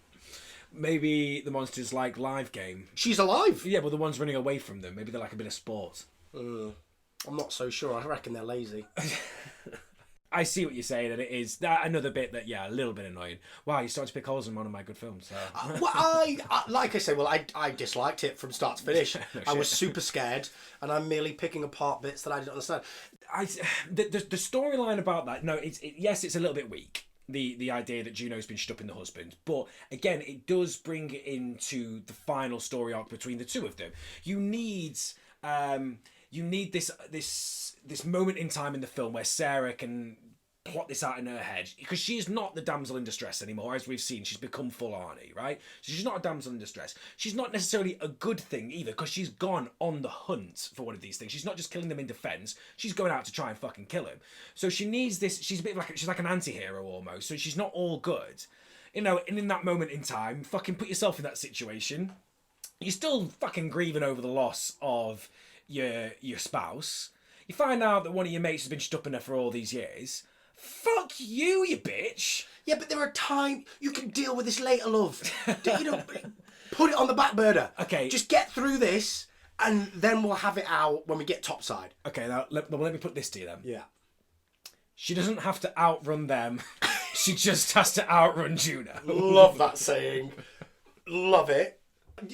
[SPEAKER 2] Maybe the monsters like live game.
[SPEAKER 1] She's alive.
[SPEAKER 2] Yeah, but the ones running away from them, maybe they're like a bit of sport.
[SPEAKER 1] I'm not so sure. I reckon they're lazy.
[SPEAKER 2] I see what you're saying, and it is another bit that, a little bit annoying. Wow, you started to pick holes in one of my good films. So.
[SPEAKER 1] Well, I disliked it from start to finish.
[SPEAKER 2] No
[SPEAKER 1] I was super scared, and I'm merely picking apart bits that I didn't understand.
[SPEAKER 2] The storyline about that, yes, it's a little bit weak. The idea that Juno's been stuck in the husband, but again, it does bring it into the final story arc between the two of them. You need this moment in time in the film where Sarah can plot this out in her head, because she's not the damsel in distress anymore. As we've seen, she's become full Arnie, right? So she's not a damsel in distress. She's not necessarily a good thing either, because she's gone on the hunt for one of these things. She's not just killing them in defense, she's going out to try and fucking kill him. So she needs this. She's a bit like, she's like an anti-hero almost, so she's not all good, and in that moment in time, fucking put yourself in that situation. You're still fucking grieving over the loss of your spouse. You find out that one of your mates has been stupping her for all these years. Fuck you, you bitch.
[SPEAKER 1] Yeah, but there are times you can deal with this later, love. Put it on the back burner.
[SPEAKER 2] Okay.
[SPEAKER 1] Just get through this, and then we'll have it out when we get topside.
[SPEAKER 2] Okay, now let me put this to you then.
[SPEAKER 1] Yeah.
[SPEAKER 2] She doesn't have to outrun them. She just has to outrun Juno.
[SPEAKER 1] Love that saying. Love it.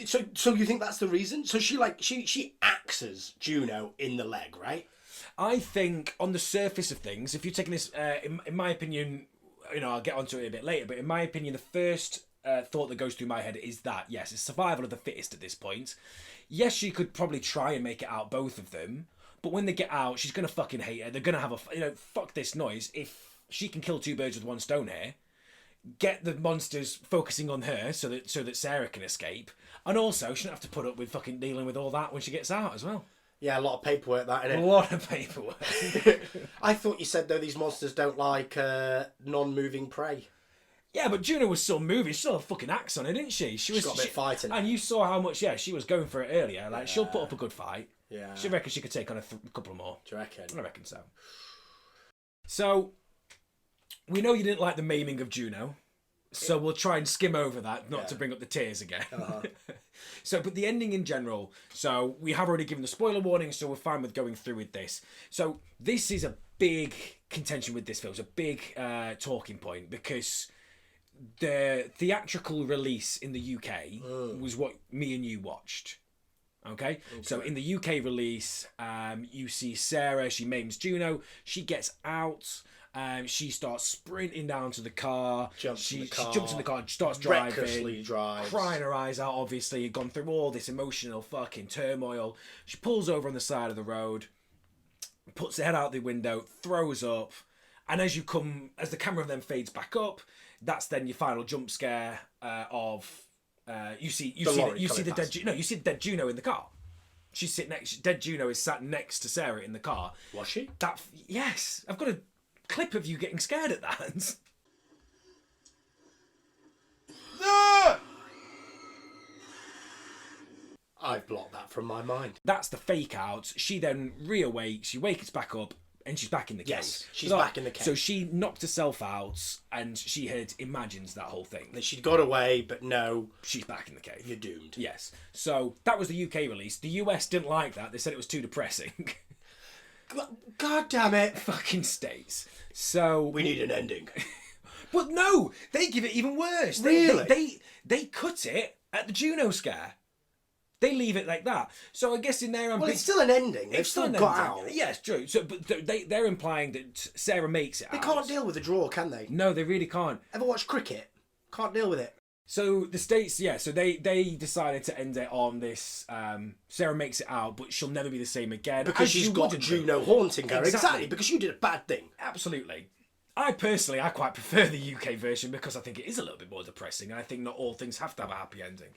[SPEAKER 1] So you think that's the reason? So she axes Juno in the leg, right?
[SPEAKER 2] I think on the surface of things, if you're taking this, in my opinion, I'll get onto it a bit later, but in my opinion, the first thought that goes through my head is that, yes, it's survival of the fittest at this point. Yes, she could probably try and make it out, both of them, But when they get out, she's gonna fucking hate it. They're gonna have fuck this noise. If she can kill two birds with one stone here, get the monsters focusing on her so that Sarah can escape, and also she shouldn't have to put up with fucking dealing with all that when she gets out as well.
[SPEAKER 1] Yeah, a lot of paperwork, that,
[SPEAKER 2] A
[SPEAKER 1] innit?
[SPEAKER 2] lot of paperwork.
[SPEAKER 1] I thought you said, though, these monsters don't like non-moving prey.
[SPEAKER 2] Yeah, but Juno was still moving. She still had a fucking axe on her, didn't she? She was
[SPEAKER 1] got a bit fighting.
[SPEAKER 2] and you saw how much. Yeah, she was going for it earlier. Like she'll put up a good fight.
[SPEAKER 1] Yeah.
[SPEAKER 2] She reckons she could take on a couple more.
[SPEAKER 1] Do you reckon?
[SPEAKER 2] I reckon so. So we know you didn't like the maiming of Juno. So we'll try and skim over that, not to bring up the tears again. So, but the ending in general, so we have already given the spoiler warning, so we're fine with going through with this. So this is a big contention with this film. It's a big talking point because the theatrical release in the UK was what me and you watched. Okay? So in the UK release, you see Sarah, she maims Juno, she gets out. She starts sprinting down to the car. She jumps in the car, starts driving.
[SPEAKER 1] Recklessly drives.
[SPEAKER 2] Crying her eyes out, obviously. Gone through all this emotional fucking turmoil. She pulls over on the side of the road, puts her head out the window, throws up. And as the camera then fades back up, that's then your final jump scare of... you see the dead Juno in the car. She's sitting next... Dead Juno is sat next to Sarah in the car.
[SPEAKER 1] Was she?
[SPEAKER 2] Yes. I've got a clip of you getting scared at that.
[SPEAKER 1] I've blocked that from my mind.
[SPEAKER 2] That's the fake out. She then reawakes, she wakes back up, and she's back in the cave.
[SPEAKER 1] Yes, she's back in the cave.
[SPEAKER 2] So she knocked herself out, and she had imagines that whole thing.
[SPEAKER 1] That she'd got away, but no.
[SPEAKER 2] She's back in the cave.
[SPEAKER 1] You're doomed.
[SPEAKER 2] Yes. So that was the UK release. The US didn't like that. They said it was too depressing.
[SPEAKER 1] God damn it.
[SPEAKER 2] Fucking States. So...
[SPEAKER 1] We need an ending.
[SPEAKER 2] But no! They give it even worse.
[SPEAKER 1] Really?
[SPEAKER 2] They cut it at the Juno scare. They leave it like that. So I guess in their...
[SPEAKER 1] Well, it's still an ending. They've still got out.
[SPEAKER 2] Yeah, it's true. So, but they're implying that Sarah makes it out.
[SPEAKER 1] They can't deal with a draw, can they?
[SPEAKER 2] No, they really can't.
[SPEAKER 1] Ever watch cricket? Can't deal with it.
[SPEAKER 2] So the States, yeah, so they decided to end it on this, Sarah makes it out, but she'll never be the same again.
[SPEAKER 1] Because she's got Juno haunting her.
[SPEAKER 2] Exactly.
[SPEAKER 1] Because you did a bad thing.
[SPEAKER 2] Absolutely. I quite prefer the UK version because I think it is a little bit more depressing, and I think not all things have to have a happy ending.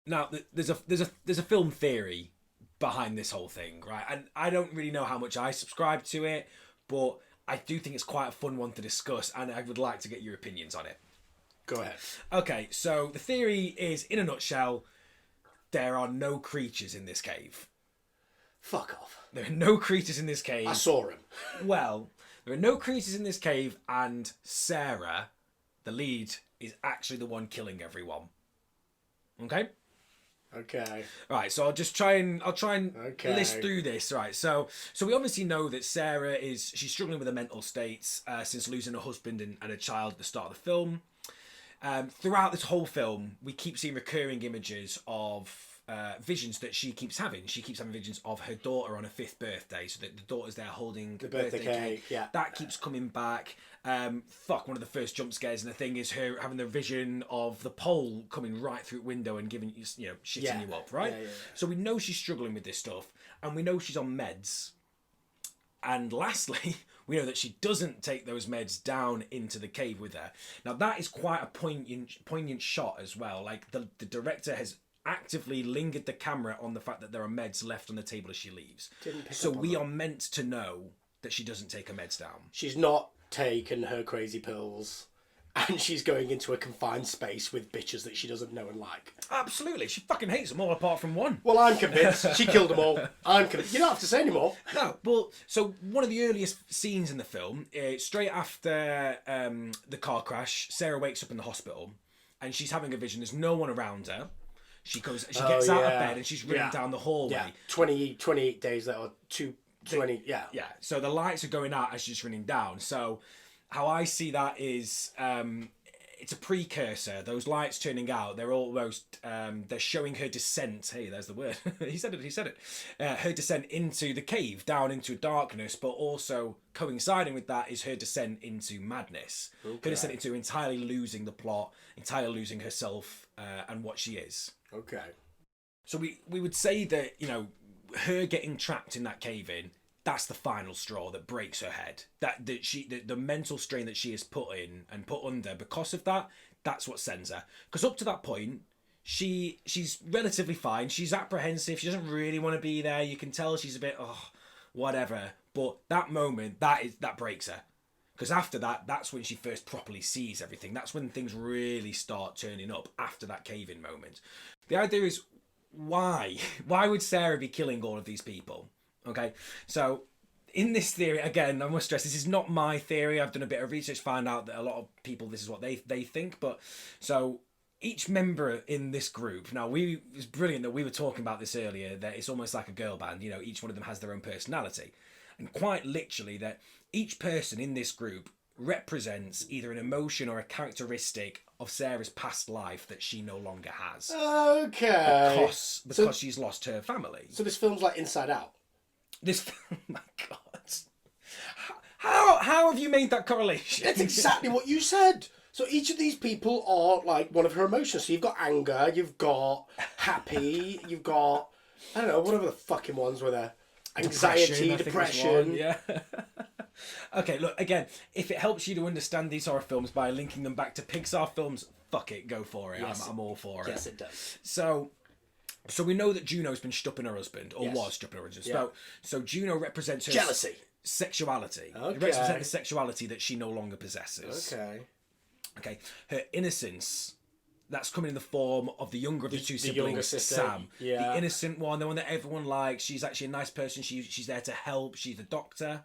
[SPEAKER 2] Now, there's a film theory behind this whole thing, right? And I don't really know how much I subscribe to it, but I do think it's quite a fun one to discuss, and I would like to get your opinions on it.
[SPEAKER 1] Go ahead.
[SPEAKER 2] Okay, so the theory is, in a nutshell, there are no creatures in this cave.
[SPEAKER 1] Fuck off.
[SPEAKER 2] There are no creatures in this cave.
[SPEAKER 1] I saw him.
[SPEAKER 2] Well, there are no creatures in this cave, and Sarah, the lead, is actually the one killing everyone. Okay?
[SPEAKER 1] Okay.
[SPEAKER 2] Right, so I'll try and list through this. Right, so we obviously know that Sarah she's struggling with her mental states since losing her husband and a child at the start of the film. Throughout this whole film, we keep seeing recurring images of visions that she keeps having. She keeps having visions of her daughter on her 5th birthday, so that the daughter's there holding the birthday cake.
[SPEAKER 1] Yeah.
[SPEAKER 2] That keeps coming back. One of the first jump scares in the thing is her having the vision of the pole coming right through the window and giving you, shitting you up, right?
[SPEAKER 1] Yeah.
[SPEAKER 2] So we know she's struggling with this stuff, and we know she's on meds. And lastly, we know that she doesn't take those meds down into the cave with her. Now that is quite a poignant shot as well. Like the director has actively lingered the camera on the fact that there are meds left on the table as she leaves. So we are meant to know that she doesn't take her meds down.
[SPEAKER 1] She's not taken her crazy pills, and she's going into a confined space with bitches that she doesn't know and like.
[SPEAKER 2] Absolutely. She fucking hates them all apart from one.
[SPEAKER 1] Well, I'm convinced. She killed them all. I'm convinced. You don't have to say anymore.
[SPEAKER 2] No, well, so one of the earliest scenes in the film, straight after the car crash, Sarah wakes up in the hospital, and she's having a vision. There's no one around her. She gets out of bed, and she's running down the hallway.
[SPEAKER 1] Yeah, 28 days later, or 20, yeah.
[SPEAKER 2] Yeah, so the lights are going out as she's running down. So how I see that is it's a precursor. Those lights turning out, they're almost, they're showing her descent. Hey, there's the word. He said it. Her descent into the cave, down into darkness, but also coinciding with that is her descent into madness. Okay. Her descent into entirely losing the plot, entirely losing herself and what she is.
[SPEAKER 1] Okay.
[SPEAKER 2] So we would say that, her getting trapped in that cave in that's the final straw that breaks her head. The mental strain that she is put in and put under because of that, that's what sends her. Because up to that point, she's relatively fine. She's apprehensive. She doesn't really want to be there. You can tell she's a bit, whatever. But that moment, that breaks her. Because after that, that's when she first properly sees everything. That's when things really start turning up after that cave-in moment. The idea is, why? Why would Sarah be killing all of these people? Okay, so in this theory, again, I must stress, this is not my theory. I've done a bit of research, found out that a lot of people, this is what they think. But so each member in this group, now it's brilliant that we were talking about this earlier, that it's almost like a girl band, each one of them has their own personality. And quite literally that each person in this group represents either an emotion or a characteristic of Sarah's past life that she no longer has.
[SPEAKER 1] Okay.
[SPEAKER 2] Because she's lost her family.
[SPEAKER 1] So this film's like Inside Out.
[SPEAKER 2] Oh my God. How have you made that correlation?
[SPEAKER 1] That's exactly what you said. So each of these people are like one of her emotions. So you've got anger, you've got happy, you've got, I don't know, whatever the fucking ones were there. Anxiety, depression.
[SPEAKER 2] Yeah. Okay, look, again, if it helps you to understand these horror films by linking them back to Pixar films, fuck it, go for it. Yes. I'm all for it.
[SPEAKER 1] Yes, it does.
[SPEAKER 2] So we know that Juno's been stupping her husband, or was stupping her husband. Yeah. So Juno represents her
[SPEAKER 1] jealousy,
[SPEAKER 2] sexuality.
[SPEAKER 1] Okay.
[SPEAKER 2] It represents the sexuality that she no longer possesses. Okay. Her innocence, that's coming in the form of the younger of the two siblings, Sam. Yeah. The innocent one, the one that everyone likes. She's actually a nice person. She's there to help. She's a doctor.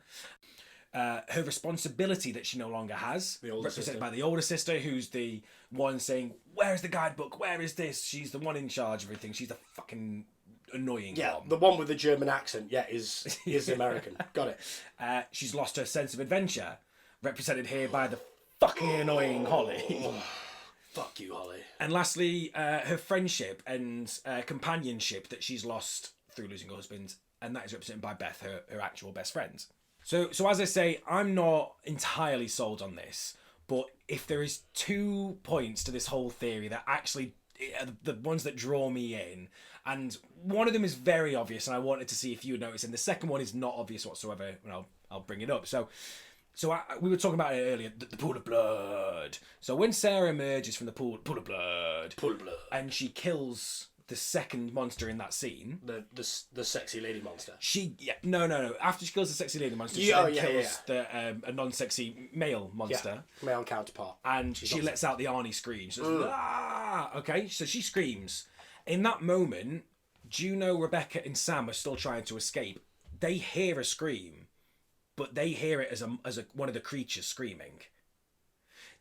[SPEAKER 2] Her responsibility that she no longer has, represented by the older sister, who's the one saying, "Where's the guidebook? Where is this?" She's the one in charge of everything. She's the fucking annoying one.
[SPEAKER 1] Yeah, the one with the German accent, is American. Got it.
[SPEAKER 2] She's lost her sense of adventure, represented here by the fucking annoying Holly.
[SPEAKER 1] Fuck you, Holly.
[SPEAKER 2] And lastly, her friendship and companionship that she's lost through losing her husband, and that is represented by Beth, her actual best friend. So as I say, I'm not entirely sold on this, but if there is 2 points to this whole theory that actually are the ones that draw me in, and one of them is very obvious, and I wanted to see if you would notice, and the second one is not obvious whatsoever, and I'll bring it up. So we were talking about it earlier, the pool of blood. So when Sarah emerges from the pool of blood, and she kills the second monster in that scene,
[SPEAKER 1] the sexy lady monster.
[SPEAKER 2] No. After she kills the sexy lady monster, she then kills a non-sexy male monster,
[SPEAKER 1] male counterpart,
[SPEAKER 2] and she lets out the Arnie scream. So okay, so she screams. In that moment, Juno, Rebecca, and Sam are still trying to escape. They hear a scream, but they hear it as a one of the creatures screaming.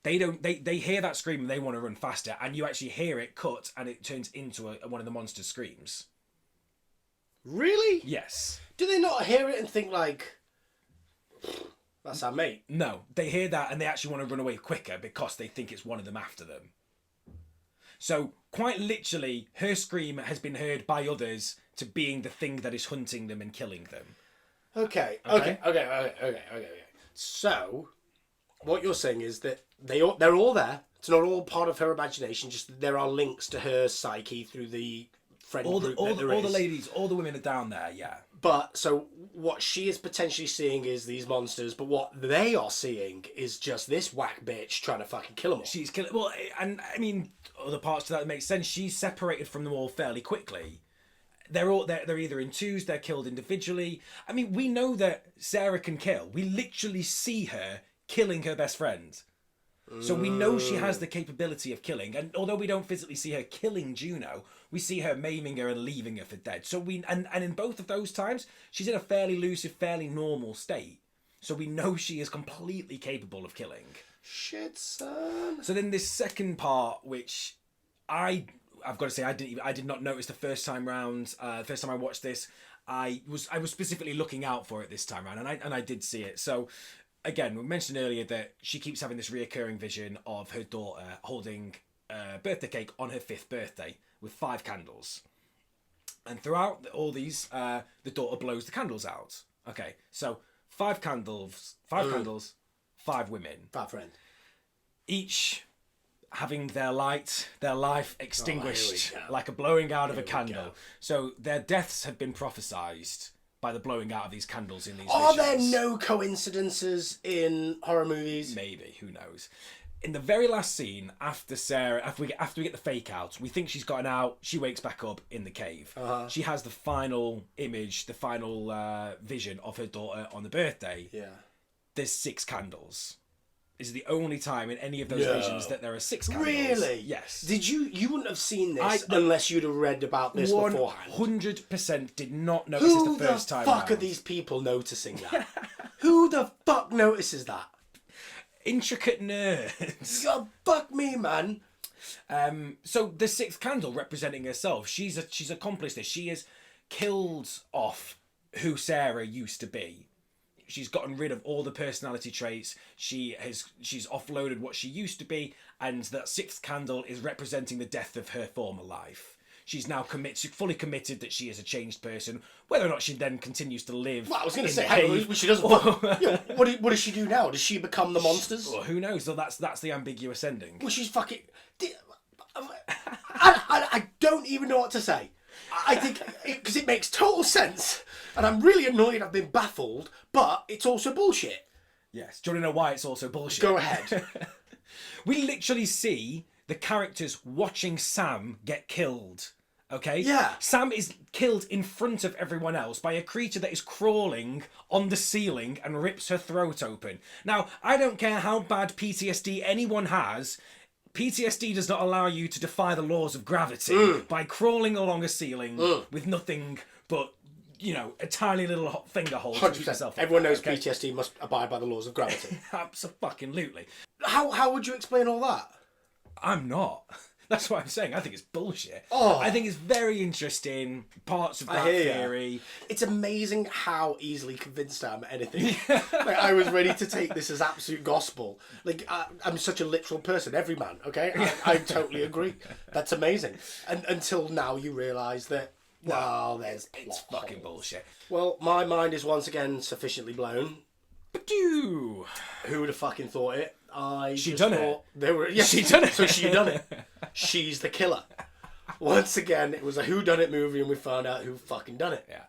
[SPEAKER 2] They hear that scream and they want to run faster, and you actually hear it cut and it turns into one of the monster's screams.
[SPEAKER 1] Really?
[SPEAKER 2] Yes.
[SPEAKER 1] Do they not hear it and think like, that's our mate?
[SPEAKER 2] No, they hear that and they actually want to run away quicker because they think it's one of them after them. So quite literally, her scream has been heard by others to being the thing that is hunting them and killing them.
[SPEAKER 1] Okay. So, what you're saying is that they're all there. It's not all part of her imagination. Just that there are links to her psyche through the friend group. All
[SPEAKER 2] the ladies, all the women are down there. Yeah.
[SPEAKER 1] But so what she is potentially seeing is these monsters, but what they are seeing is just this whack bitch trying to fucking kill them all.
[SPEAKER 2] She's killing. Well, and I mean, other parts to that make sense. She's separated from them all fairly quickly. They're either in twos, they're killed individually. I mean, we know that Sarah can kill. We literally see her killing her best friend. So we know she has the capability of killing. And although we don't physically see her killing Juno, we see her maiming her and leaving her for dead. So and in both of those times, she's in a fairly lucid, fairly normal state. So we know she is completely capable of killing.
[SPEAKER 1] Shit, son.
[SPEAKER 2] So then this second part, which I've got to say, I did not notice the first time round. First time I watched this, I was specifically looking out for it this time round, and I did see it. So again, we mentioned earlier that she keeps having this reoccurring vision of her daughter holding a birthday cake on her 5th birthday with 5 candles, and throughout all these, the daughter blows the candles out. Okay, so 5 candles, 5 women,
[SPEAKER 1] 5 friends,
[SPEAKER 2] each having their life extinguished like a blowing out of a candle. So their deaths had been prophesized by the blowing out of these candles in these
[SPEAKER 1] Are
[SPEAKER 2] visions.
[SPEAKER 1] there no coincidences in horror movies?
[SPEAKER 2] Maybe, who knows? In the very last scene, after we get the fake out, we think she's gotten out. She wakes back up in the cave. She has the final image, the final vision of her daughter on the birthday.
[SPEAKER 1] Yeah.
[SPEAKER 2] There's 6 candles. This is the only time in any of those visions that there are 6 candles.
[SPEAKER 1] Really?
[SPEAKER 2] Yes.
[SPEAKER 1] You wouldn't have seen this unless you'd have read about this beforehand.
[SPEAKER 2] 100% did not notice this the first time.
[SPEAKER 1] Who the fuck
[SPEAKER 2] round.
[SPEAKER 1] are these people noticing that? Who the fuck notices that?
[SPEAKER 2] Intricate nerds.
[SPEAKER 1] God, fuck me, man.
[SPEAKER 2] So the 6th candle representing herself, she's accomplished this. She has killed off who Sarah used to be. She's gotten rid of all the personality traits. She's offloaded what she used to be, and that 6th candle is representing the death of her former life. She's now fully committed that she is a changed person. Whether or not she then continues to live.
[SPEAKER 1] Well, I was going to say, she doesn't. What does she do now? Does she become the monsters?
[SPEAKER 2] Well, who knows? So that's the ambiguous ending.
[SPEAKER 1] Well, she's fucking. I don't even know what to say. I think because it makes total sense, and I'm really annoyed. I've been baffled, but it's also bullshit.
[SPEAKER 2] Yes. Do you want to know why it's also bullshit?
[SPEAKER 1] Go ahead.
[SPEAKER 2] We literally see the characters watching Sam get killed. Okay?
[SPEAKER 1] Yeah.
[SPEAKER 2] Sam is killed in front of everyone else by a creature that is crawling on the ceiling and rips her throat open. Now, I don't care how bad PTSD anyone has. PTSD does not allow you to defy the laws of gravity by crawling along a ceiling with nothing but, a tiny little finger hole to keep yourself.
[SPEAKER 1] Everyone knows PTSD must abide by the laws of gravity.
[SPEAKER 2] Absolutely.
[SPEAKER 1] How would you explain all that?
[SPEAKER 2] I'm not. That's what I'm saying. I think it's bullshit.
[SPEAKER 1] Oh.
[SPEAKER 2] I think it's very interesting parts of that theory.
[SPEAKER 1] It's amazing how easily convinced I am at anything. I was ready to take this as absolute gospel. I'm such a literal person, every man. Okay, I totally agree. That's amazing. And until now, you realise that. Well, it's
[SPEAKER 2] fucking bullshit.
[SPEAKER 1] Well, my mind is once again sufficiently blown. Who would have fucking thought it? She done it. She done it. So she done it. She's the killer. Once again, it was a whodunit movie, and we found out who fucking done it.
[SPEAKER 2] Yeah.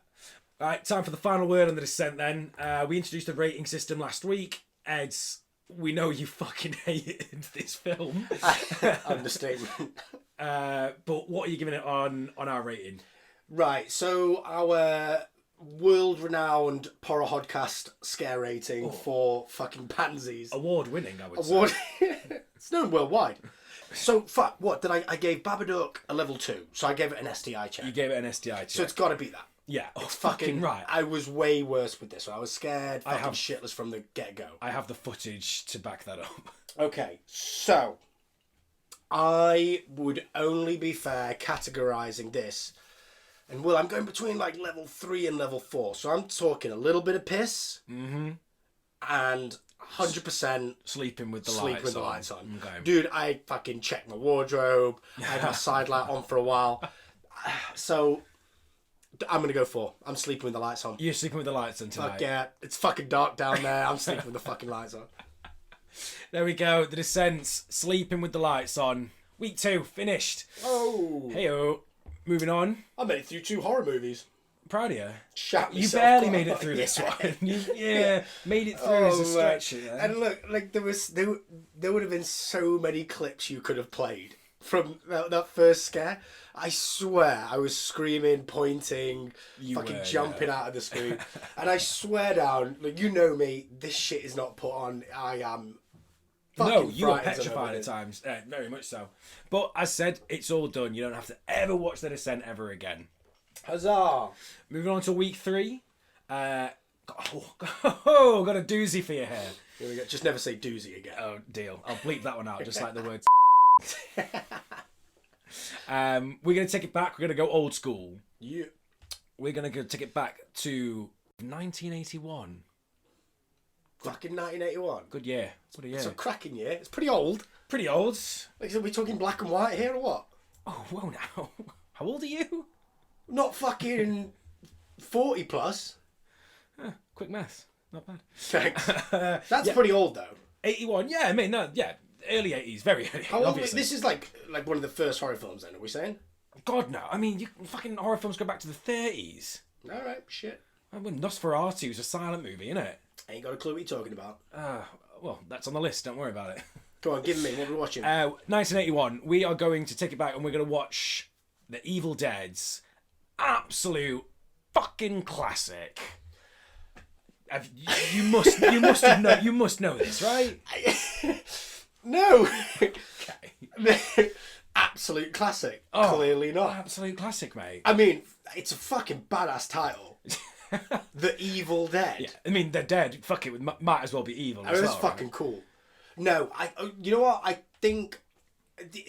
[SPEAKER 2] All right, time for the final word on the Descent. Then we introduced a rating system last week. Ed, we know you fucking hated this film.
[SPEAKER 1] Understatement.
[SPEAKER 2] But what are you giving it on our rating?
[SPEAKER 1] Right. So our world-renowned Porohodcast scare rating for fucking pansies.
[SPEAKER 2] Award-winning, I would say.
[SPEAKER 1] It's known worldwide. So, what did I gave Babadook a level 2, so I gave it an STI check.
[SPEAKER 2] You gave it an STI check.
[SPEAKER 1] So it's got to be that.
[SPEAKER 2] Yeah.
[SPEAKER 1] It's fucking
[SPEAKER 2] right.
[SPEAKER 1] I was way worse with this one. I was scared, shitless from the get-go.
[SPEAKER 2] I have the footage to back that up.
[SPEAKER 1] Okay, so I would only be fair categorising this. And I'm going between level 3 and level 4. So I'm talking a little bit of piss. Mm-hmm. And 100%
[SPEAKER 2] sleeping with the lights on. Okay.
[SPEAKER 1] Dude, I fucking checked my wardrobe. I had my side light on for a while. So I'm going to go 4. I'm sleeping with the lights on.
[SPEAKER 2] You're sleeping with the lights on tonight.
[SPEAKER 1] Fuck yeah. It's fucking dark down there. I'm sleeping with the fucking lights on.
[SPEAKER 2] There we go. The Descent, sleeping with the lights on. Week 2, finished.
[SPEAKER 1] Oh.
[SPEAKER 2] Hey-o. Moving on.
[SPEAKER 1] I made it through 2 horror movies.
[SPEAKER 2] Proud of you.
[SPEAKER 1] You
[SPEAKER 2] barely made it through this one. Made it through as a stretch. Yeah.
[SPEAKER 1] And look, there would have been so many clips you could have played from that first scare. I swear, I was screaming, pointing, jumping out of the screen. And I swear down, you know me, this shit is not put on. I am.
[SPEAKER 2] No, you were petrified at times. Very much so. But as said, it's all done. You don't have to ever watch The Descent ever again.
[SPEAKER 1] Huzzah!
[SPEAKER 2] Moving on to week 3. Got a doozy for your hair.
[SPEAKER 1] Here we go. Just never say doozy again.
[SPEAKER 2] Oh, deal. I'll bleep that one out, just like the word. We're going to take it back. We're going to go old school.
[SPEAKER 1] Yeah.
[SPEAKER 2] We're going to take it back to 1981.
[SPEAKER 1] Fucking 1981.
[SPEAKER 2] Good year. What a year.
[SPEAKER 1] It's a cracking year. It's pretty old.
[SPEAKER 2] Pretty old.
[SPEAKER 1] Are we talking black and white here or what?
[SPEAKER 2] Oh, whoa now. How old are you?
[SPEAKER 1] Not fucking 40 plus.
[SPEAKER 2] Quick maths. Not bad.
[SPEAKER 1] Thanks. That's pretty old though.
[SPEAKER 2] 81. Yeah, I mean, no, yeah. Early 80s. Very early.
[SPEAKER 1] How old? This is like one of the first horror films then, are we saying?
[SPEAKER 2] God, no. I mean, fucking horror films go back to the 30s.
[SPEAKER 1] Alright, shit.
[SPEAKER 2] Well, Nosferatu is a silent movie, isn't it?
[SPEAKER 1] Ain't got a clue what you're talking about.
[SPEAKER 2] Well, that's on the list. Don't worry about it.
[SPEAKER 1] Go on, give me. What are we watching?
[SPEAKER 2] 1981. We are going to take it back and we're going to watch The Evil Dead's absolute fucking classic. You must know this, right?
[SPEAKER 1] No.
[SPEAKER 2] Okay.
[SPEAKER 1] Absolute classic. Clearly not.
[SPEAKER 2] Absolute classic, mate.
[SPEAKER 1] I mean, it's a fucking badass title. The Evil Dead.
[SPEAKER 2] Yeah, I mean, they're dead. Fuck it, might as well be evil.
[SPEAKER 1] I mean, it's fucking cool. No, you know what? I think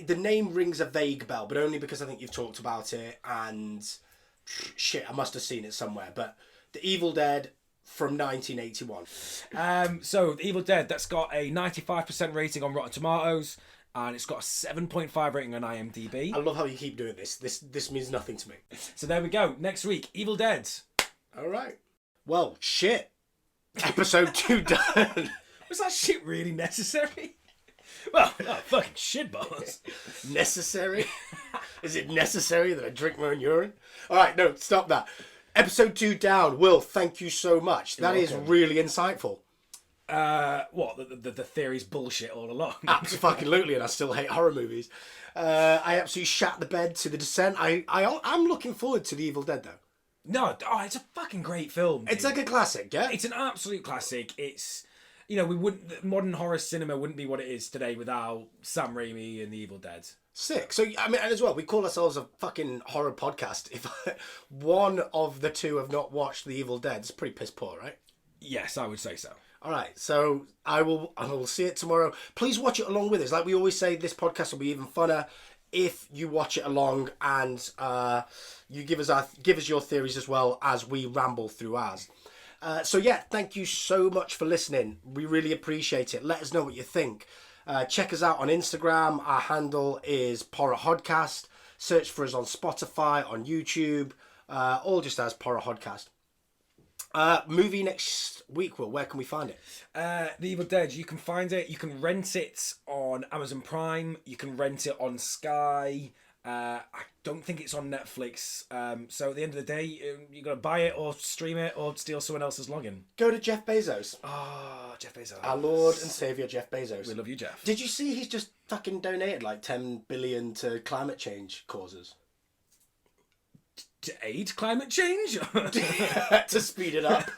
[SPEAKER 1] the name rings a vague bell, but only because I think you've talked about it and shit, I must have seen it somewhere. But The Evil Dead from 1981.
[SPEAKER 2] So The Evil Dead, that's got a 95% rating on Rotten Tomatoes, and it's got a 7.5 rating on IMDb.
[SPEAKER 1] I love how you keep doing this. This means nothing to me.
[SPEAKER 2] So there we go. Next week, Evil Dead.
[SPEAKER 1] All right. Well, shit. Episode 2 done.
[SPEAKER 2] Was that shit really necessary? Well, fucking shitballs.
[SPEAKER 1] Necessary? Is it necessary that I drink my own urine? All right, no, stop that. Episode 2 down. Will, thank you so much. That is really insightful.
[SPEAKER 2] What? The theory's bullshit all along.
[SPEAKER 1] Absolutely, and I still hate horror movies. I absolutely shat the bed to The Descent. I'm looking forward to The Evil Dead, though.
[SPEAKER 2] No, it's a fucking great film.
[SPEAKER 1] It's like a classic, yeah?
[SPEAKER 2] It's an absolute classic. It's, modern horror cinema wouldn't be what it is today without Sam Raimi and The Evil Dead.
[SPEAKER 1] Sick. So, I mean, and as well, we call ourselves a fucking horror podcast. If one of the two have not watched The Evil Dead, it's pretty piss poor, right?
[SPEAKER 2] Yes, I would say so.
[SPEAKER 1] All right, so I will see it tomorrow. Please watch it along with us. Like we always say, this podcast will be even funner if you watch it along and you give us your theories as well as we ramble through ours. So yeah, thank you so much for listening. We really appreciate it. Let us know what you think. Check us out on Instagram. Our handle is PorraHodcast. Search for us on Spotify, on YouTube, all just as PorraHodcast. Movie next week, Will. Where can we find it?
[SPEAKER 2] The Evil Dead. You can find it. You can rent it on Amazon Prime. You can rent it on Sky. I don't think it's on Netflix. So at the end of the day, you got to buy it or stream it or steal someone else's login.
[SPEAKER 1] Go to Jeff Bezos.
[SPEAKER 2] Oh, Jeff Bezos.
[SPEAKER 1] Our Lord and Saviour, Jeff Bezos.
[SPEAKER 2] We love you, Jeff.
[SPEAKER 1] Did you see he's just fucking donated like 10 billion to climate change causes?
[SPEAKER 2] To aid climate change?
[SPEAKER 1] To speed it up.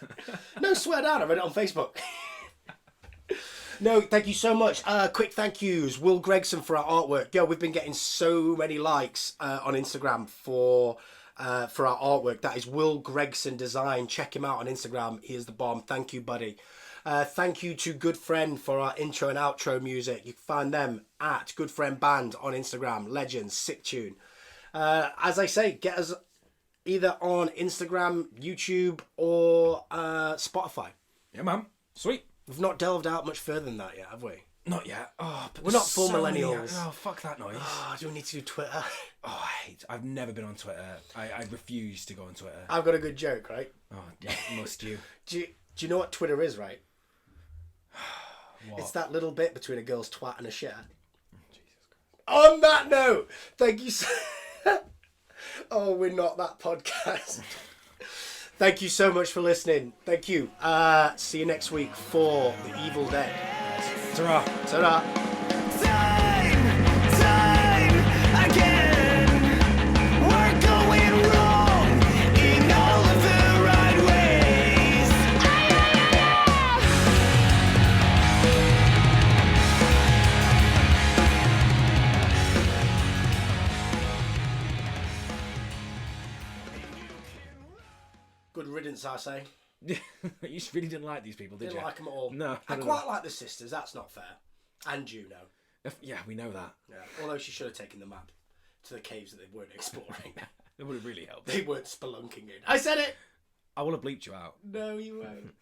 [SPEAKER 1] No, swear down, I read it on Facebook. No, thank you so much. Quick thank yous. Will Gregson for our artwork. Yo, we've been getting so many likes on Instagram for our artwork. That is Will Gregson Design. Check him out on Instagram. He is the bomb. Thank you, buddy. Thank you to Good Friend for our intro and outro music. You can find them at Good Friend Band on Instagram. Legends, sick tune. As I say, get us either on Instagram, YouTube, or Spotify.
[SPEAKER 2] Yeah, man. Sweet.
[SPEAKER 1] We've not delved out much further than that yet, have we?
[SPEAKER 2] Not yet. Oh, but
[SPEAKER 1] we're not full millennials.
[SPEAKER 2] Oh, fuck that noise.
[SPEAKER 1] Oh, do we need to do Twitter?
[SPEAKER 2] Oh, I've never been on Twitter. I refuse to go on Twitter.
[SPEAKER 1] I've got a good joke, right?
[SPEAKER 2] Oh, yeah, must you?
[SPEAKER 1] Do you know what Twitter is, right?
[SPEAKER 2] What?
[SPEAKER 1] It's that little bit between a girl's twat and a shitter.
[SPEAKER 2] Jesus Christ.
[SPEAKER 1] On that note, thank you so... Oh, we're not that podcast. Thank you so much for listening. Thank you. See you next week for The Evil Dead.
[SPEAKER 2] Ta-ra.
[SPEAKER 1] Ta-ra.
[SPEAKER 3] Time again. We're going wrong in all of the right ways.
[SPEAKER 1] Good riddance, I say.
[SPEAKER 2] You really didn't like these people, did
[SPEAKER 1] Didn't
[SPEAKER 2] you?
[SPEAKER 1] like them at all.
[SPEAKER 2] No.
[SPEAKER 1] I quite like the sisters. That's not fair. And Juno.
[SPEAKER 2] Yeah, we know that.
[SPEAKER 1] Yeah. Although she should have taken the map to the caves that they weren't exploring.
[SPEAKER 2] It would have really helped.
[SPEAKER 1] They weren't spelunking in. I said it!
[SPEAKER 2] I will have bleeped you out.
[SPEAKER 1] No, you won't.